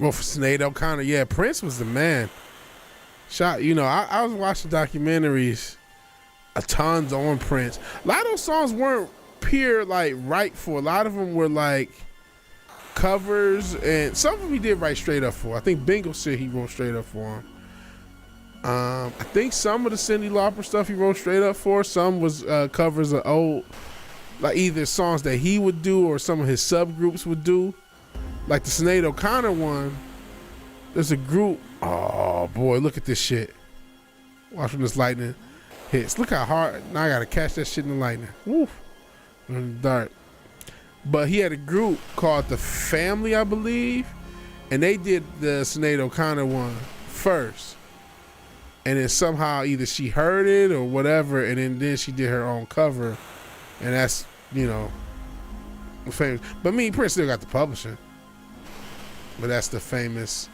Well, for Sinead O'Connor, yeah, Prince was the man. I was watching documentaries a tons on Prince. A lot of those songs weren't pure right for. A lot of them were like covers, and some of them he did write straight up for. I think Bingo said he wrote straight up for him. I think some of the Cyndi Lauper stuff he wrote straight up for. Some was covers of old, like either songs that he would do or some of his subgroups would do. Like the Sinead O'Connor one, there's a group. Oh boy, look at this shit. Watch when this lightning hits. Look how hard. Now I gotta catch that shit in the lightning. Woof. In the dark. But he had a group called The Family, I believe. And they did the Sinead O'Connor one first, and then somehow either she heard it or whatever, and then she did her own cover, and that's, you know, famous. But me, Prince still got the publishing, but that's the famous,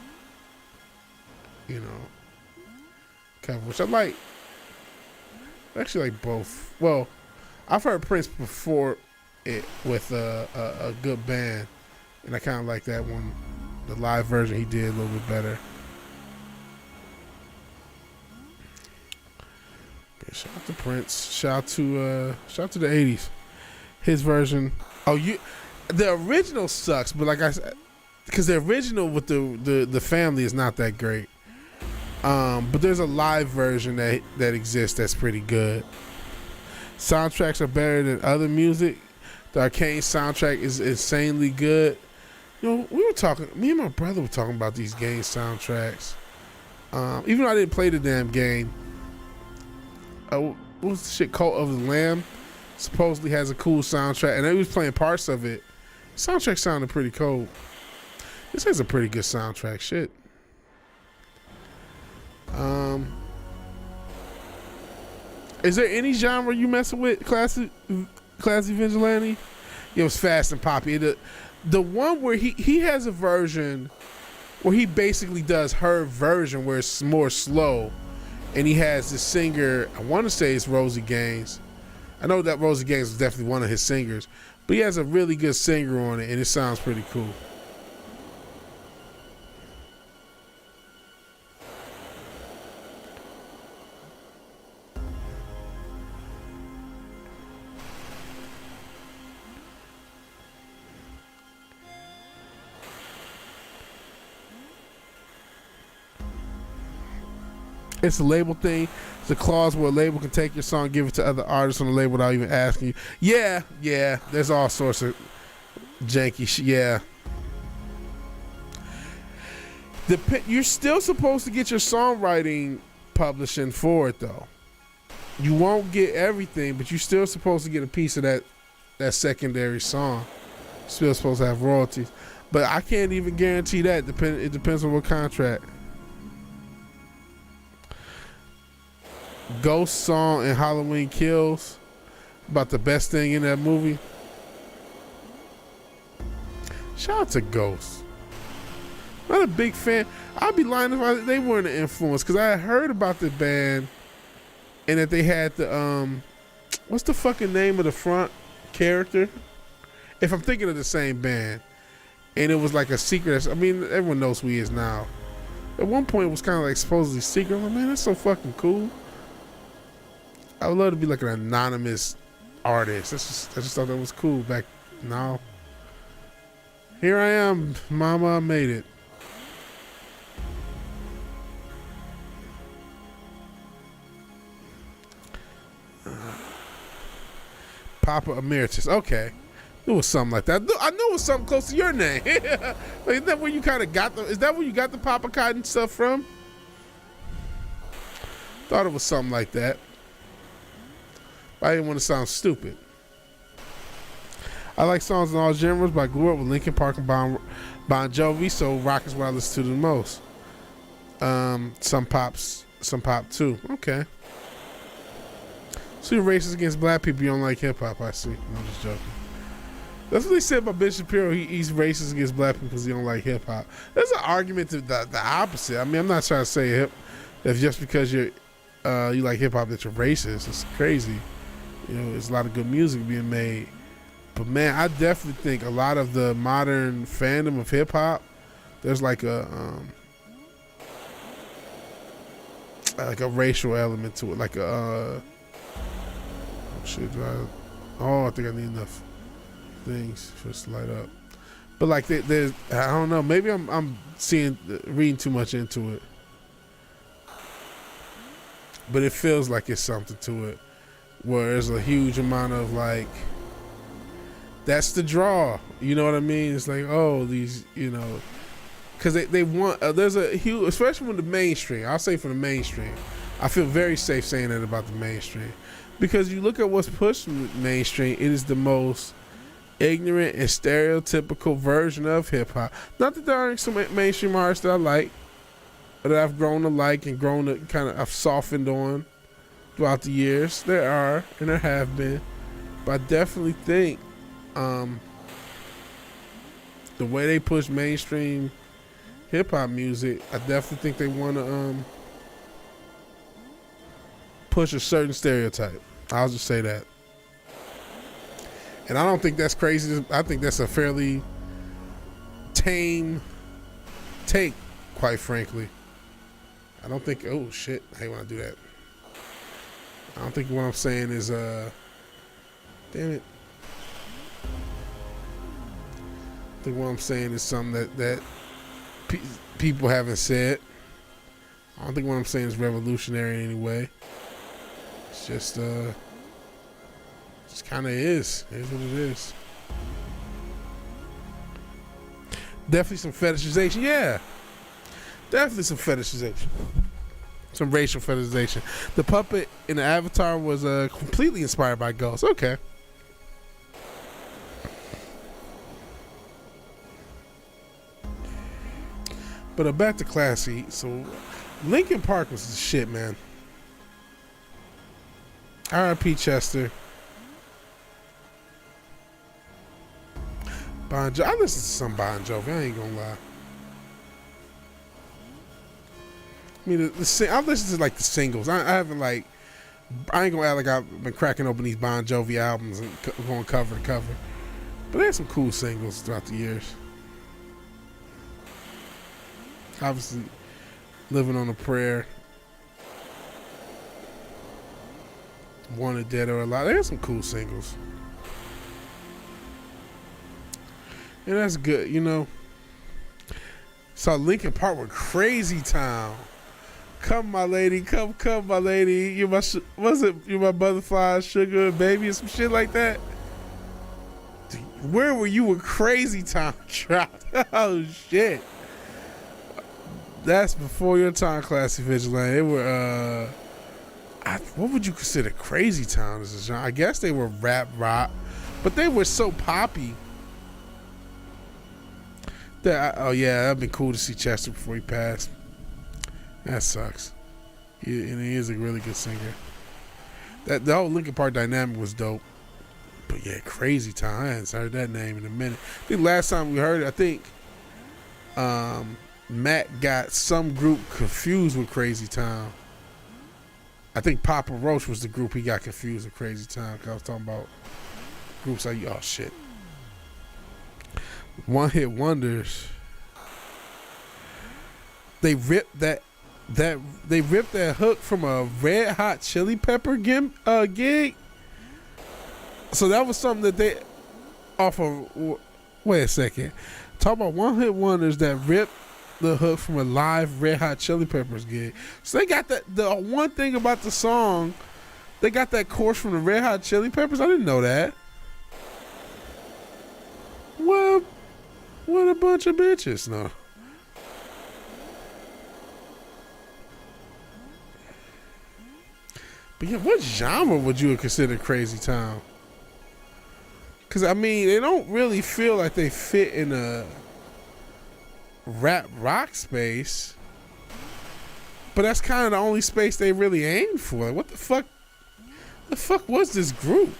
you know, cover, which I like. I actually like both. Well, I've heard Prince before it with a good band, and I kind of like that one. The live version he did a little bit better. Okay, shout out to Prince. Shout out to the '80s. His version. Oh, the original sucks, but like I said, because the original with the family is not that great. But there's a live version that exists that's pretty good. Soundtracks are better than other music. The Arcane soundtrack is insanely good. You know, me and my brother were talking about these game soundtracks. Even though I didn't play the damn game, what was the shit, Cult of the Lamb? Supposedly has a cool soundtrack, and they was playing parts of it. The soundtrack sounded pretty cool. This has a pretty good soundtrack. Shit. Is there any genre you messing with, classy vigilante? It was Fast and Poppy. The one where he has a version where he basically does her version where it's more slow, and he has the singer. I want to say it's Rosie Gaines. I know that Rosie Gaines was definitely one of his singers, but he has a really good singer on it, and it sounds pretty cool. It's a label thing. It's a clause where a label can take your song, give it to other artists on the label without even asking you. Yeah. There's all sorts of janky shit. Yeah. You're still supposed to get your songwriting publishing for it, though. You won't get everything, but you're still supposed to get a piece of that secondary song. You're still supposed to have royalties. But I can't even guarantee that. It depends on what contract. Ghost song in Halloween Kills, about the best thing in that movie. Shout out to Ghost. Not a big fan. I'd be lying if they weren't an influence, because I had heard about the band and that they had the what's the fucking name of the front character? If I'm thinking of the same band, and it was like a secret. I mean, everyone knows who he is now. At one point, it was kind of like supposedly secret. I'm like, man, that's so fucking cool. I would love to be like an anonymous artist. I just thought that was cool back now. Here I am, mama, I made it. Papa Emeritus. Okay. It was something like that. I knew it was something close to your name. Isn't that where you kind of got is that where you got the Papa Cotton stuff from? Thought it was something like that. I didn't want to sound stupid. I like songs in all genres, but I grew up with Linkin Park and Bon Jovi, so rock is what I listen to the most. Some pop too. Okay. So you're racist against black people, you don't like hip hop, I see. I'm just joking. That's what they said about Ben Shapiro. He's racist against black people because he don't like hip hop. There's an argument to the opposite. I mean, I'm not trying to say if just because you like hip hop that you're racist. It's crazy. You know, there's a lot of good music being made. But man, I definitely think a lot of the modern fandom of hip hop, there's like a racial element to it. Like I think I need enough things for this to light up. But like there's, I don't know, maybe I'm reading too much into it. But it feels like it's something to it, where there's a huge amount of like, that's the draw. You know what I mean? It's like, oh, these, you know, because they want, there's a huge, especially from the mainstream. I'll say from the mainstream. I feel very safe saying that about the mainstream. Because you look at what's pushed from the mainstream, it is the most ignorant and stereotypical version of hip hop. Not that there aren't some mainstream artists that I like. that I've grown to like and grown to kind of I've softened on throughout the years. There are, and there have been. But I definitely think the way they push mainstream hip hop music, I definitely think they want to push a certain stereotype. I'll just say that. And I don't think that's crazy. I think that's a fairly tame take, quite frankly. I don't think, oh shit, I hate when I do that. I don't think what I'm saying is, damn it. I think what I'm saying is something that people haven't said. I don't think what I'm saying is revolutionary in any way. It's just kind of is. It is what it is. Definitely some fetishization. Yeah. Definitely some fetishization. Some racial fetishization. The puppet in the Avatar was completely inspired by ghosts. Okay. But back to classy. So, Linkin Park was the shit, man. R.I.P. Chester. Bon Jovi. I listen to some Bon Jovi. I ain't gonna lie. I mean, I listen to like the singles. I haven't like. I ain't gonna act like I've been cracking open these Bon Jovi albums and going cover to cover. But there's some cool singles throughout the years. Obviously, Living on a Prayer, Wanted Dead or Alive. There's some cool singles. And that's good, you know. Saw Linkin Park with Crazy Town. Come, my lady, come, my lady. You're my butterfly, sugar, baby, or some shit like that. Where were you with Crazy Town dropped? Oh shit. That's before your time, Classy Vigilante. They were, what would you consider Crazy Town as a genre? I guess they were rap rock, but they were so poppy that, oh yeah, that'd been cool to see Chester before he passed. That sucks. And he is a really good singer. The whole Linkin Park dynamic was dope. But yeah, Crazy Town. I hadn't heard that name in a minute. I think last time we heard it, I think Matt got some group confused with Crazy Town. I think Papa Roach was the group he got confused with Crazy Town. Cause I was talking about groups like, oh shit. One Hit Wonders. They ripped that hook from a Red Hot Chili Pepper gig. So that was something that they off of. Wait a second. Talk about One Hit Wonders that ripped the hook from a live Red Hot Chili Peppers gig. So they got that. The one thing about the song, they got that chorus from the Red Hot Chili Peppers. I didn't know that. Well, what a bunch of bitches. No. But yeah, what genre would you consider Crazy Town? Because, I mean, they don't really feel like they fit in a rap rock space. But that's kind of the only space they really aimed for. Like, what the fuck? The fuck was this group?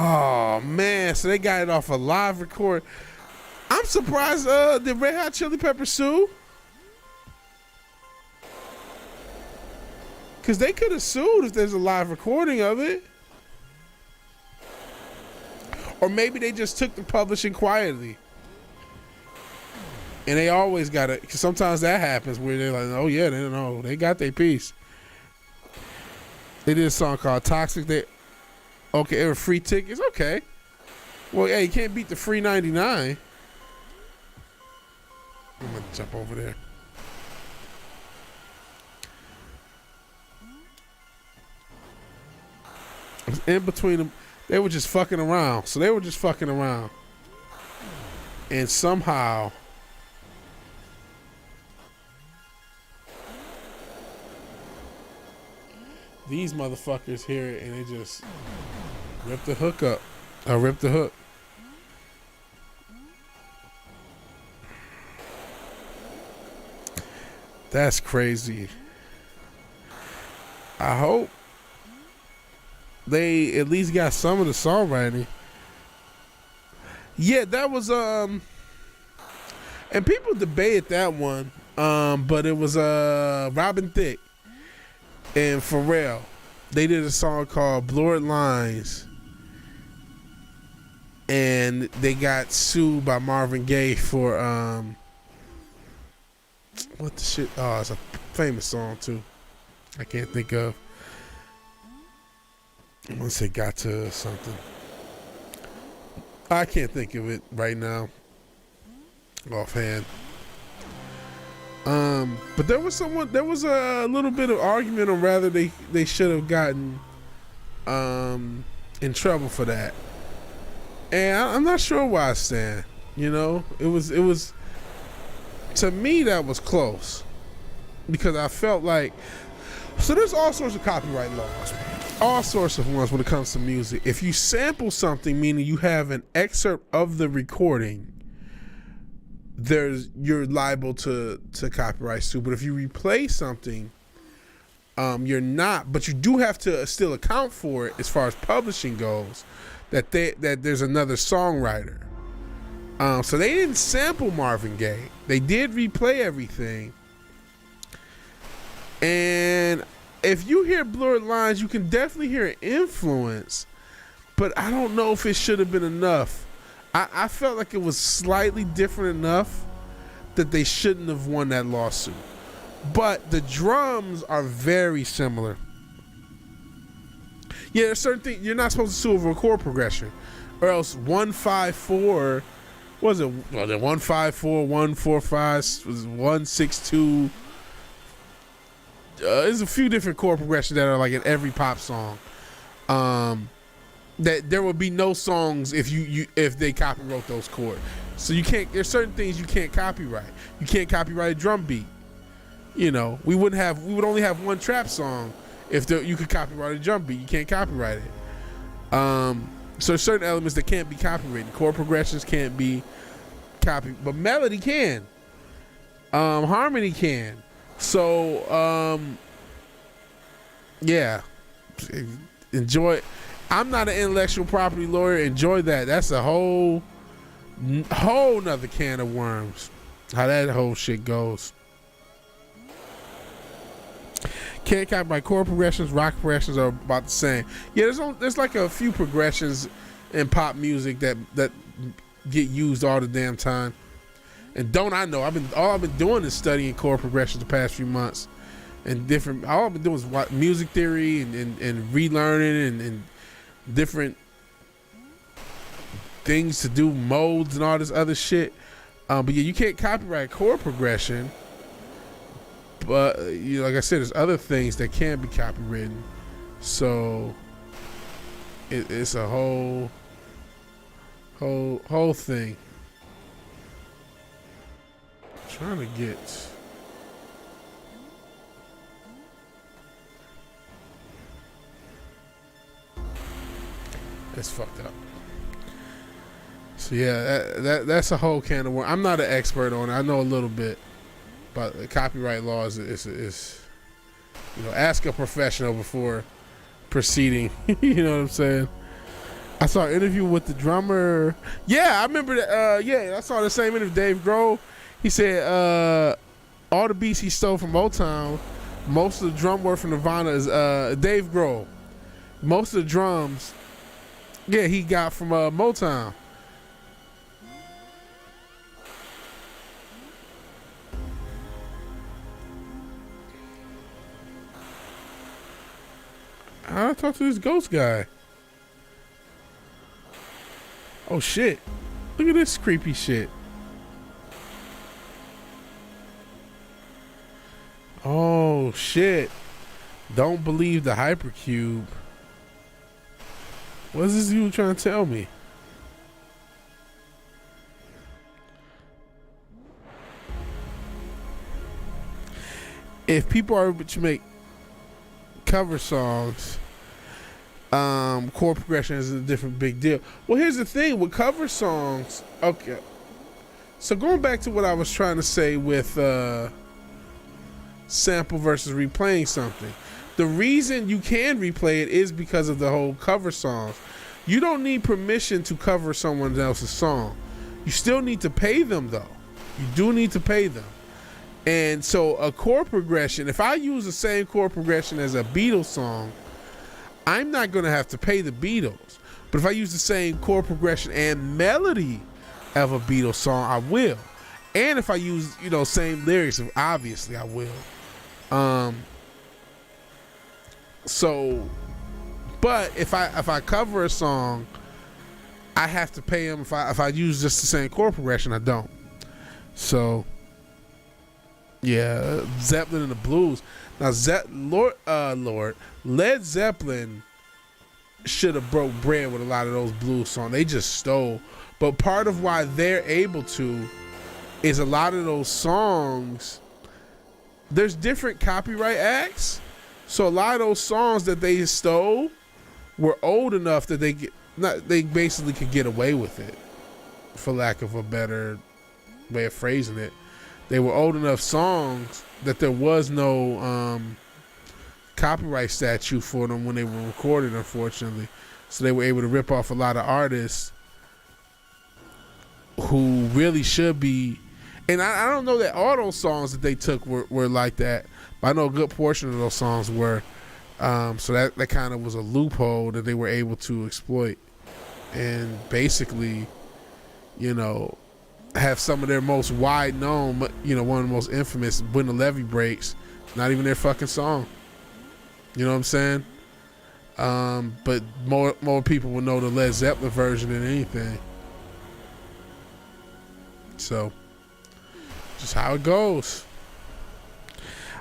Oh man, so they got it off a live record. I'm surprised did Red Hot Chili Peppers sue? Cause they could have sued if there's a live recording of it. Or maybe they just took the publishing quietly. And they always got it, cause sometimes that happens where they're like, oh yeah, they don't know. They got their piece. They did a song called Toxic. Okay, it was free tickets. Okay. Well, hey, you can't beat the free 99. I'm gonna jump over there. It was in between them. They were just fucking around. So they were just fucking around. And somehow These motherfuckers hear it and they just rip the hook up. Or rip the hook. That's crazy. I hope they at least got some of the songwriting. Yeah, that was and people debated that one. But it was Robin Thicke and Pharrell. They did a song called Blurred Lines. And they got sued by Marvin Gaye for what the shit? Oh, it's a famous song too. I can't think of. I want to say got to something. I can't think of it right now, offhand. But there was a little bit of argument on whether they should have gotten in trouble for that. And I'm not sure where I stand. You know, it was to me that was close because I felt like so there's all sorts of copyright laws, all sorts of ones when it comes to music. If you sample something, meaning you have an excerpt of the recording, you're liable to copyright sue. But if you replay something, you're not. But you do have to still account for it as far as publishing goes. That there's another songwriter. So they didn't sample Marvin Gaye. They did replay everything. And if you hear Blurred Lines, you can definitely hear an influence. But I don't know if it should have been enough. I felt like it was slightly different enough that they shouldn't have won that lawsuit. But the drums are very similar. Yeah, there's certain things you're not supposed to sue over a chord progression, or else 154, what was it? Well, the 154, 145, was 162. There's a few different chord progressions that are like in every pop song. That there will be no songs if they copyright those chords. So you can't. There's certain things you can't copyright. You can't copyright a drum beat. You know, we would only have one trap song. If you could copyright a drum beat, you can't copyright it. So certain elements that can't be copyrighted. Chord progressions can't be copied, but melody can. Harmony can. So, yeah. Enjoy. I'm not an intellectual property lawyer. Enjoy that. That's a whole nother can of worms. How that whole shit goes. Can't copyright chord progressions. Rock progressions are about the same. Yeah, there's like a few progressions in pop music that get used all the damn time. And don't I know? All I've been doing is studying chord progressions the past few months, and all I've been doing is music theory and relearning and different things to do, modes and all this other shit. But yeah, you can't copyright chord progression. But like I said, there's other things that can be copywritten. So it's a whole thing. I'm trying to get. It's fucked up. So yeah, that's a whole can of worms. I'm not an expert on it. I know a little bit. But copyright laws is ask a professional before proceeding. You know what I'm saying? I saw an interview with the drummer. Yeah, I remember that. Yeah, I saw the same interview. Dave Grohl. He said all the beats he stole from Motown, most of the drum work from Nirvana is Dave Grohl. Most of the drums, yeah, he got from Motown. I talked to this ghost guy. Oh shit. Look at this creepy shit. Oh shit. Don't believe the hypercube. What is this you trying to tell me? If people are able to make cover songs, chord progression is a different big deal. Well, here's the thing with cover songs. Okay, so going back to what I was trying to say with sample versus replaying something, the reason you can replay it is because of the whole cover songs. You don't need permission to cover someone else's song. You still need to pay them, though. You do need to pay them. And so a chord progression, if I use the same chord progression as a Beatles song, I'm not going to have to pay the Beatles. But if I use the same chord progression and melody of a Beatles song, I will. And if I use, same lyrics, obviously I will. But if I cover a song, I have to pay them. If I use just the same chord progression, I don't. So yeah, Zeppelin and the blues. Now, Led Zeppelin should have broke bread with a lot of those blues songs. They just stole. But part of why they're able to is a lot of those songs, there's different copyright acts. So a lot of those songs that they stole were old enough that they basically could get away with it, for lack of a better way of phrasing it. They were old enough songs that there was no copyright statute for them when they were recorded, unfortunately. So they were able to rip off a lot of artists who really should be. And I don't know that all those songs that they took were like that, but I know a good portion of those songs were. So that kind of was a loophole that they were able to exploit. And basically, have some of their most wide known, one of the most infamous, When the Levee Breaks, not even their fucking song. You know what I'm saying? But more people will know the Led Zeppelin version than anything. So, just how it goes.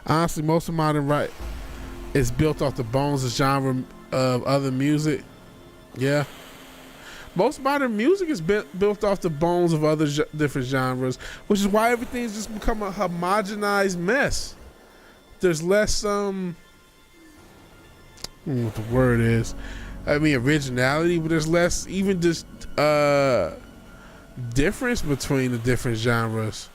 Honestly, most of modern rap is built off the bones of genre of other music. Yeah. Most modern music is built off the bones of other different genres, which is why everything's just become a homogenized mess. There's less, I don't know what the word is. I mean, originality, but there's less even just difference between the different genres.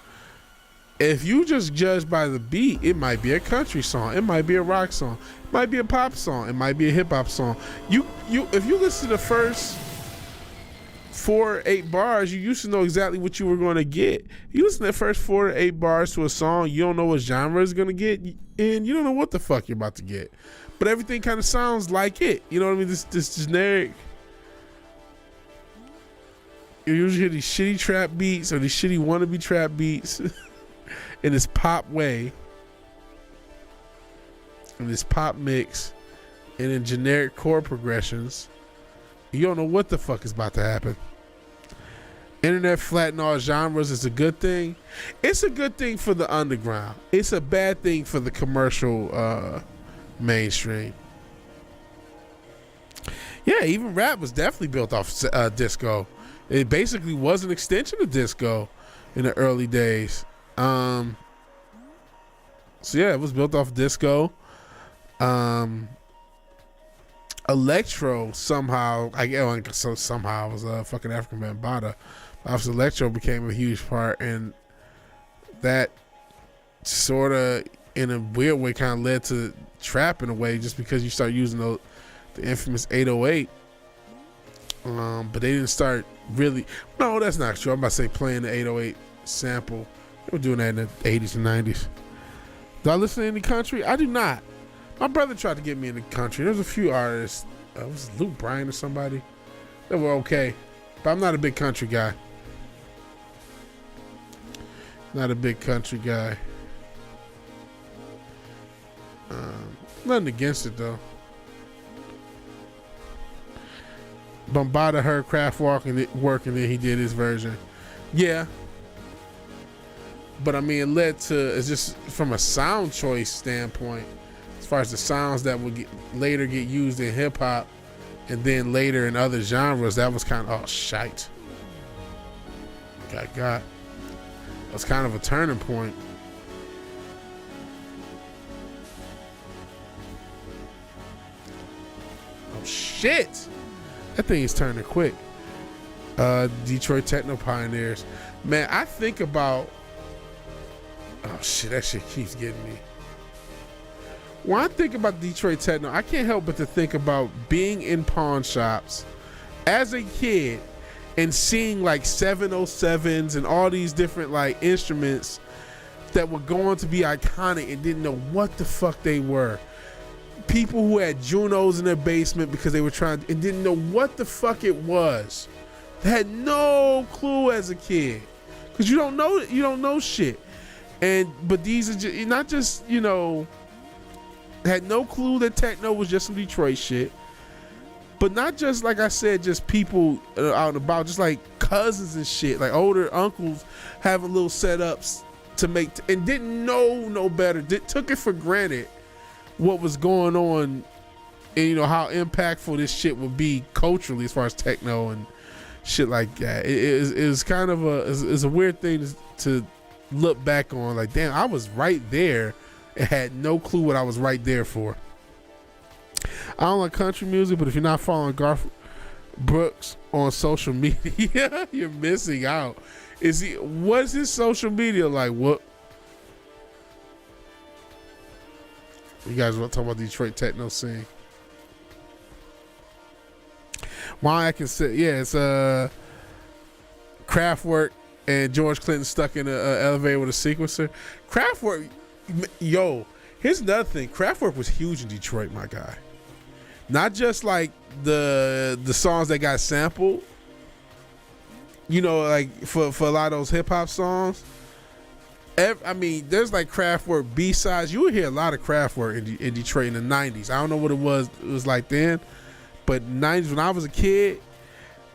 If you just judge by the beat, it might be a country song, it might be a rock song, it might be a pop song, it might be a hip hop song. If you listen to the first 4 or 8 bars, you used to know exactly what you were going to get. You listen to the first 4 to 8 bars to a song, you don't know what genre it's going to get, and you don't know what the fuck you're about to get. But everything kind of sounds like it. You know what I mean? This generic. You usually hear these shitty trap beats or these shitty wannabe trap beats in this pop way, in this pop mix, and in generic chord progressions. You don't know what the fuck is about to happen. Internet flattening all genres is a good thing. It's a good thing for the underground. It's a bad thing for the commercial mainstream. Yeah, even rap was definitely built off disco. It basically was an extension of disco in the early days. So yeah, it was built off disco. Electro somehow, somehow it was a fucking African Bambaataa. Obviously, electro became a huge part, and that sort of, in a weird way, kind of led to trap in a way, just because you start using the infamous 808. But they didn't start really. No, that's not true. I'm about to say playing the 808 sample. They were doing that in the 80s and 90s. Do I listen to any country? I do not. My brother tried to get me into country. There's a few artists. Was it Luke Bryan or somebody? They were okay. But I'm not a big country guy. Not a big country guy. Nothing against it, though. Bambaataa heard Kraftwerk and then he did his version. Yeah. But I mean, it led to, it's just from a sound choice standpoint, as far as the sounds that would later get used in hip hop and then later in other genres, that was kind of, oh, shite. That was kind of a turning point. shit. That thing is turning quick. Detroit techno pioneers. Man, I think about, oh shit, that shit keeps getting me. When I think about Detroit techno, I can't help but to think about being in pawn shops as a kid and seeing like 707s and all these different like instruments that were going to be iconic and didn't know what the fuck they were. People who had Junos in their basement because they were trying and didn't know what the fuck it was. They had no clue as a kid because you don't know shit. But these are just, not just, you know, had no clue that techno was just some Detroit shit. But not just, like I said, just people out and about, just like cousins and shit, like older uncles having little setups to make, and didn't know no better. Took it for granted what was going on, and you know how impactful this shit would be culturally as far as techno and shit like that. It was kind of a weird thing to look back on. Like, damn, I was right there and had no clue what I was right there for. I don't like country music, but if you're not following Garth Brooks on social media, you're missing out. What's his social media like? What? You guys want to talk about Detroit techno scene? Why I can say, yeah, it's Kraftwerk and George Clinton stuck in an elevator with a sequencer. Kraftwerk, yo, here's another thing. Kraftwerk was huge in Detroit, my guy. Not just like the songs that got sampled, you know, like for a lot of those hip hop songs. I mean, there's like Kraftwerk B-sides. You would hear a lot of Kraftwerk in Detroit in the 90s. I don't know what it was like then, but 90s when I was a kid,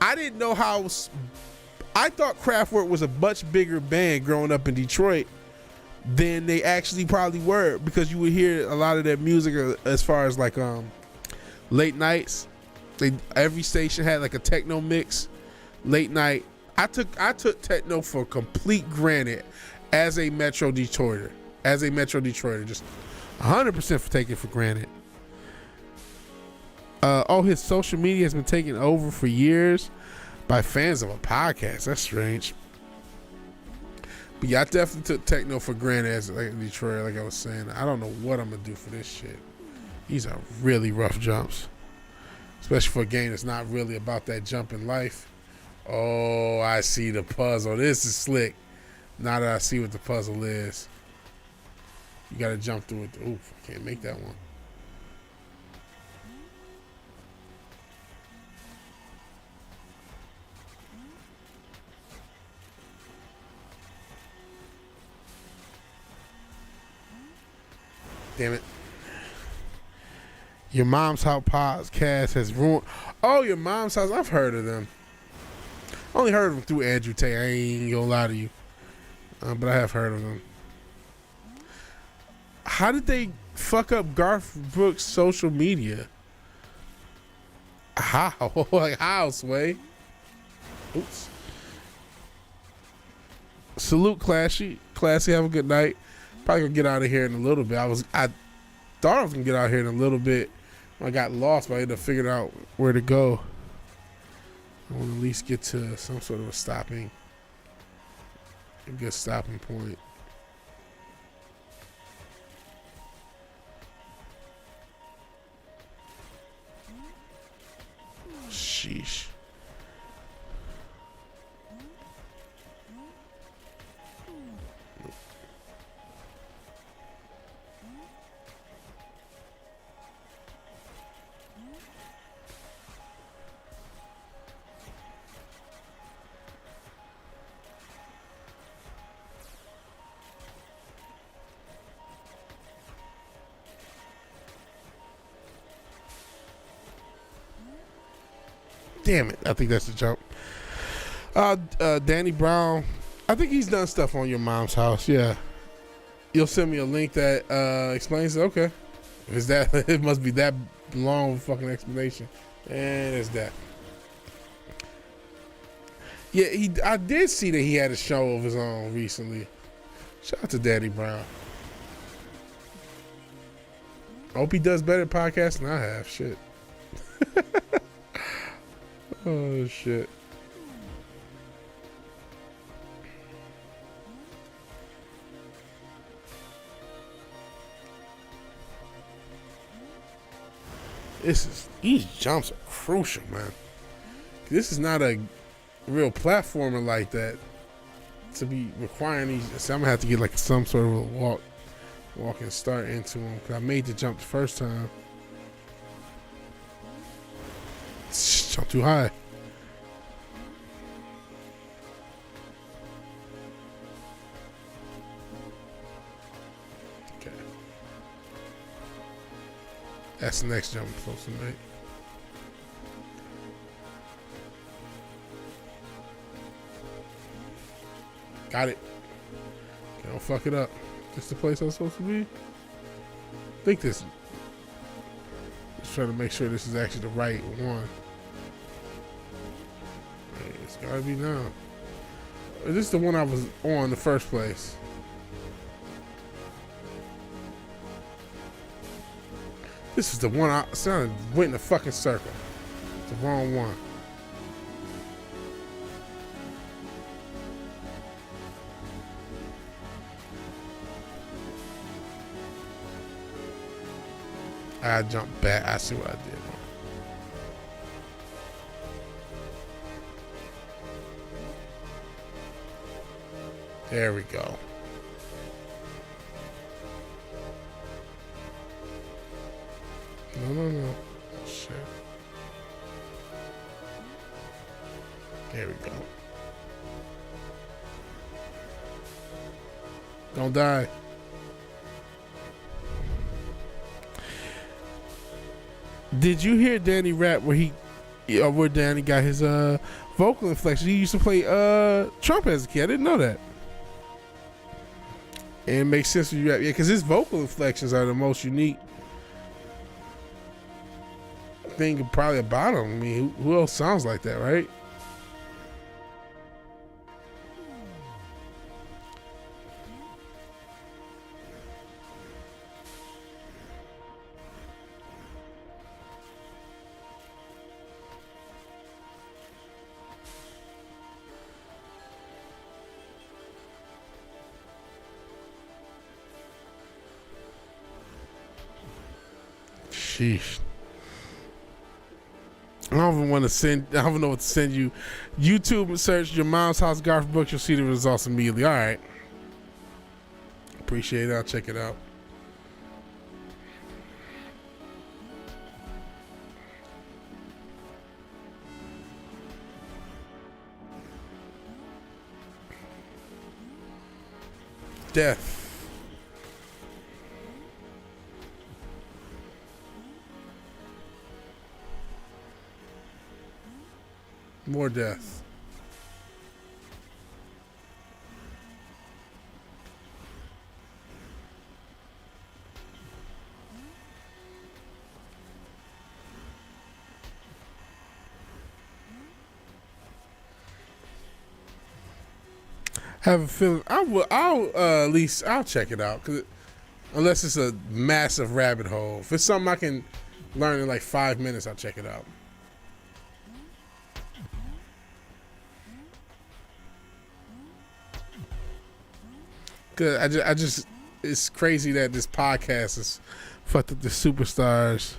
I didn't know how. I thought Kraftwerk was a much bigger band growing up in Detroit than they actually probably were, because you would hear a lot of their music as far as like late nights. Every station had like a techno mix late night. I took techno for complete granted as a Metro Detroiter. Just 100% for taking it for granted. His social media has been taken over for years by fans of a podcast. That's strange. But yeah, I definitely took techno for granted as like Detroit. Like I was saying, I don't know what I'm gonna do for this shit. These are really rough jumps, especially for a game that's not really about that jump in life. Oh, I see the puzzle. This is slick. Now that I see what the puzzle is, you gotta jump through it. Oof, I can't make that one. Damn it. Your Mom's House podcast has ruined. Oh, Your Mom's House. I've heard of them. Only heard of them through Andrew Tate. I ain't gonna lie to you. But I have heard of them. How did they fuck up Garth Brooks' social media? How? Like how, Sway? Oops. Salute, Classy. Classy, have a good night. Probably gonna get out of here in a little bit. I thought I was gonna get out here in a little bit. I got lost, but I ended up figuring out where to go. I want to at least get to some sort of a good stopping point. Sheesh. Damn it. I think that's the jump. Danny Brown. I think he's done stuff on Your Mom's House. Yeah. You'll send me a link that explains it. Okay. Is that it must be that long of a fucking explanation. And it's that. Yeah, I did see that he had a show of his own recently. Shout out to Danny Brown. I hope he does better at podcasts than I have. Shit. Oh shit. These jumps are crucial, man. This is not a real platformer like that to be requiring these. So I'm gonna have to get like some sort of a walk and start into them, because I made the jump the first time. Jump too high. Okay. That's the next jump I'm supposed to make. Got it. Okay, don't fuck it up. This the place I'm supposed to be? I think this. Just trying to make sure this is actually the right one. Hey, it's gotta be now. This is the one I was on in the first place. This is the one I went in the fucking circle. It's the wrong one. I jumped back. I see what I did. There we go. No. Oh, shit. There we go. Don't die. Did you hear Danny rap where Danny got his vocal inflection? He used to play Trump as a kid. I didn't know that. And it makes sense when you rap, yeah, because his vocal inflections are the most unique thing probably about him. I mean, who else sounds like that, right? Sheesh. I don't even want to send. I don't know what to send you. YouTube and search your mom's house Garfield books. You'll see the results immediately. All right. Appreciate it. I'll check it out. Death. More death. Have a feeling I'll at least I'll check it out, unless it's a massive rabbit hole. If it's something I can learn in like 5 minutes, I'll check it out. Cause I just it's crazy that this podcast is fucked up the superstars.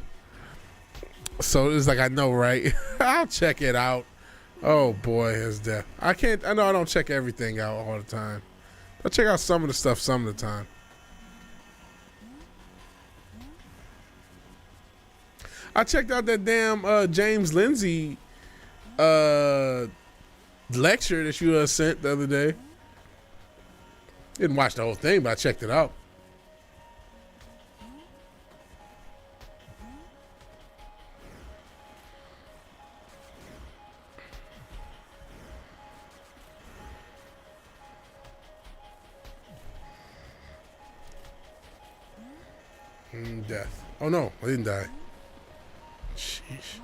So it's like, I know, right? I'll check it out. Oh boy, his death. I know I don't check everything out all the time. I check out some of the stuff some of the time. I checked out that damn James Lindsay lecture that you sent the other day. Didn't watch the whole thing, but I checked it out. Death. Oh no, I didn't die. Sheesh.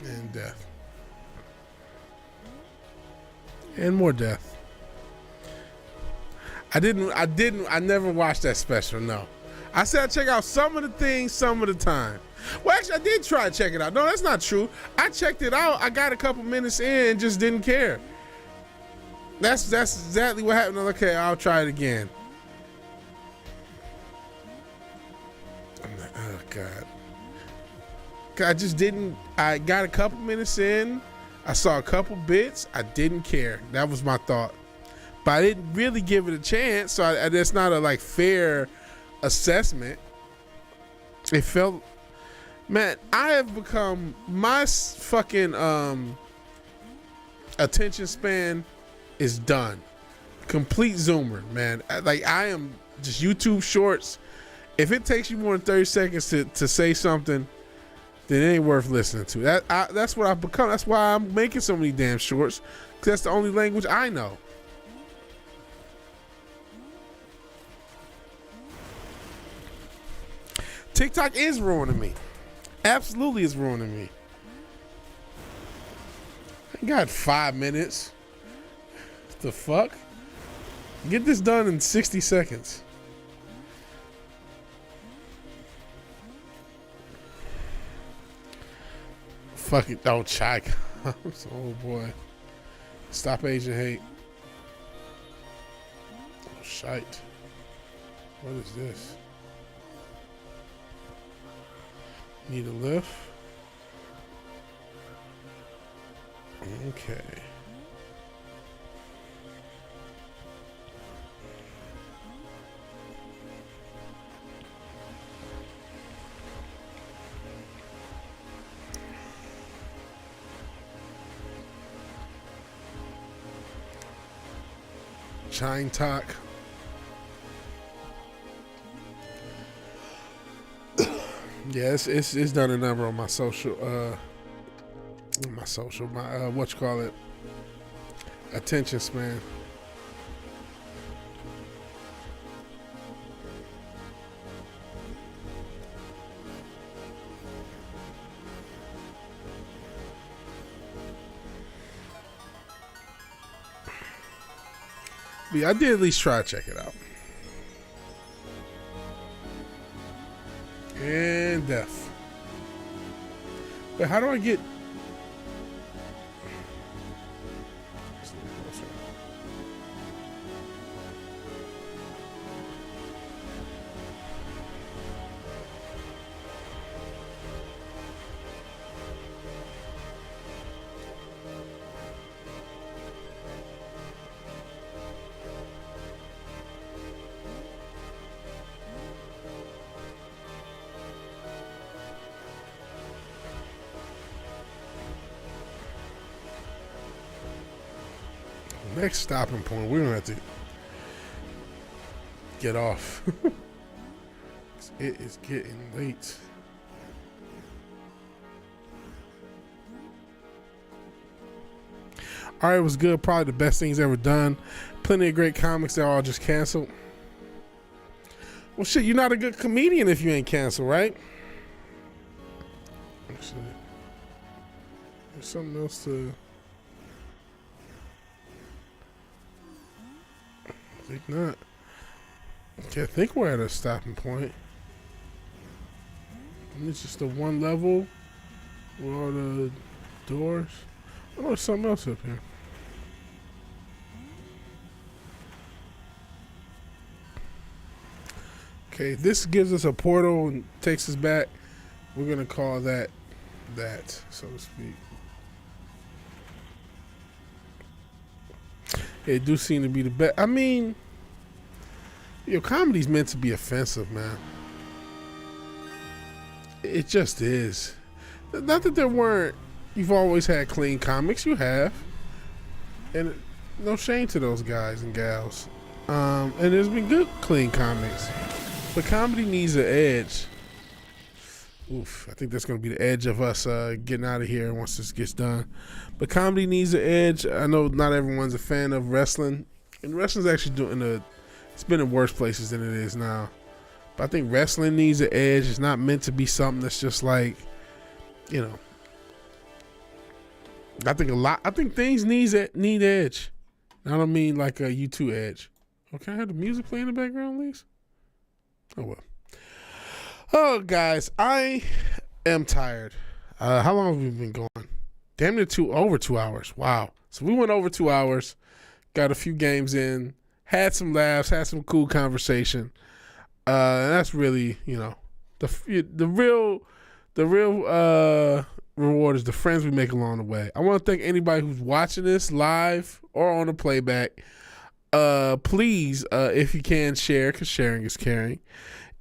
And death. And more death. I never watched that special, no. I said I'd check out some of the things some of the time. Well, actually, I did try to check it out. No, that's not true. I checked it out. I got a couple minutes in and just didn't care. That's exactly what happened. Okay, I'll try it again. I'm like, oh, God. I just didn't. I got a couple minutes in. I saw a couple bits. I didn't care. That was my thought. But I didn't really give it a chance. So that's not a like fair assessment. It felt, man, I have become, my fucking attention span is done. Complete zoomer, man. Like, I am just YouTube shorts. If it takes you more than 30 seconds to say something, then it ain't worth listening to. That's what I've become. That's why I'm making so many damn shorts, because that's the only language I know. TikTok is ruining me. Absolutely is ruining me. I got 5 minutes. What the fuck? Get this done in 60 seconds. Fuck it. Oh, Chai. Oh, boy. Stop Asian hate. Oh, shite. What is this? Need a lift? Okay. Chine talk. Yeah, it's done a number on my social, what you call it, attention span. But yeah, I did at least try to check it out. And death. But how do I get... Next stopping point, we're gonna have to get off. It is getting late. All right, it was good. Probably the best things ever done. Plenty of great comics that are all just canceled. Well, shit, you're not a good comedian if you ain't canceled, right? Actually, there's something else to... I think not. Okay, I think we're at a stopping point. And it's just the one level with all the doors. Oh, there's something else up here. Okay, this gives us a portal and takes us back. We're gonna call that, so to speak. It do seem to be the best. I mean, your comedy's meant to be offensive, man. It just is. Not that there weren't. You've always had clean comics. You have, and no shame to those guys and gals. And there's been good clean comics, but comedy needs an edge. Oof, I think that's going to be the edge of us getting out of here once this gets done. But comedy needs an edge. I know not everyone's a fan of wrestling. And wrestling's actually it's been in worse places than it is now. But I think wrestling needs an edge. It's not meant to be something that's just like, you know. I think things need edge. I don't mean like a U2 Edge. Okay, I have the music playing in the background, at least. Oh, well. Oh, guys, I am tired. How long have we been going? Damn near over 2 hours. Wow. So we went over 2 hours, got a few games in, had some laughs, had some cool conversation. And that's really, the real reward is the friends we make along the way. I want to thank anybody who's watching this live or on the playback. Please, if you can, share, because sharing is caring.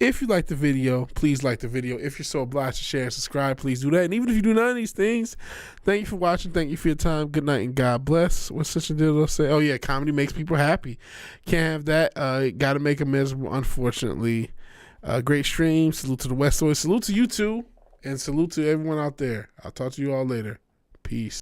If you like the video, please like the video. If you're so obliged to share and subscribe, please do that. And even if you do none of these things, thank you for watching. Thank you for your time. Good night and God bless. What's such a deal to say? Oh, yeah, comedy makes people happy. Can't have that. Got to make them miserable, unfortunately. Great stream. Salute to the West Side. Salute to you two. And salute to everyone out there. I'll talk to you all later. Peace.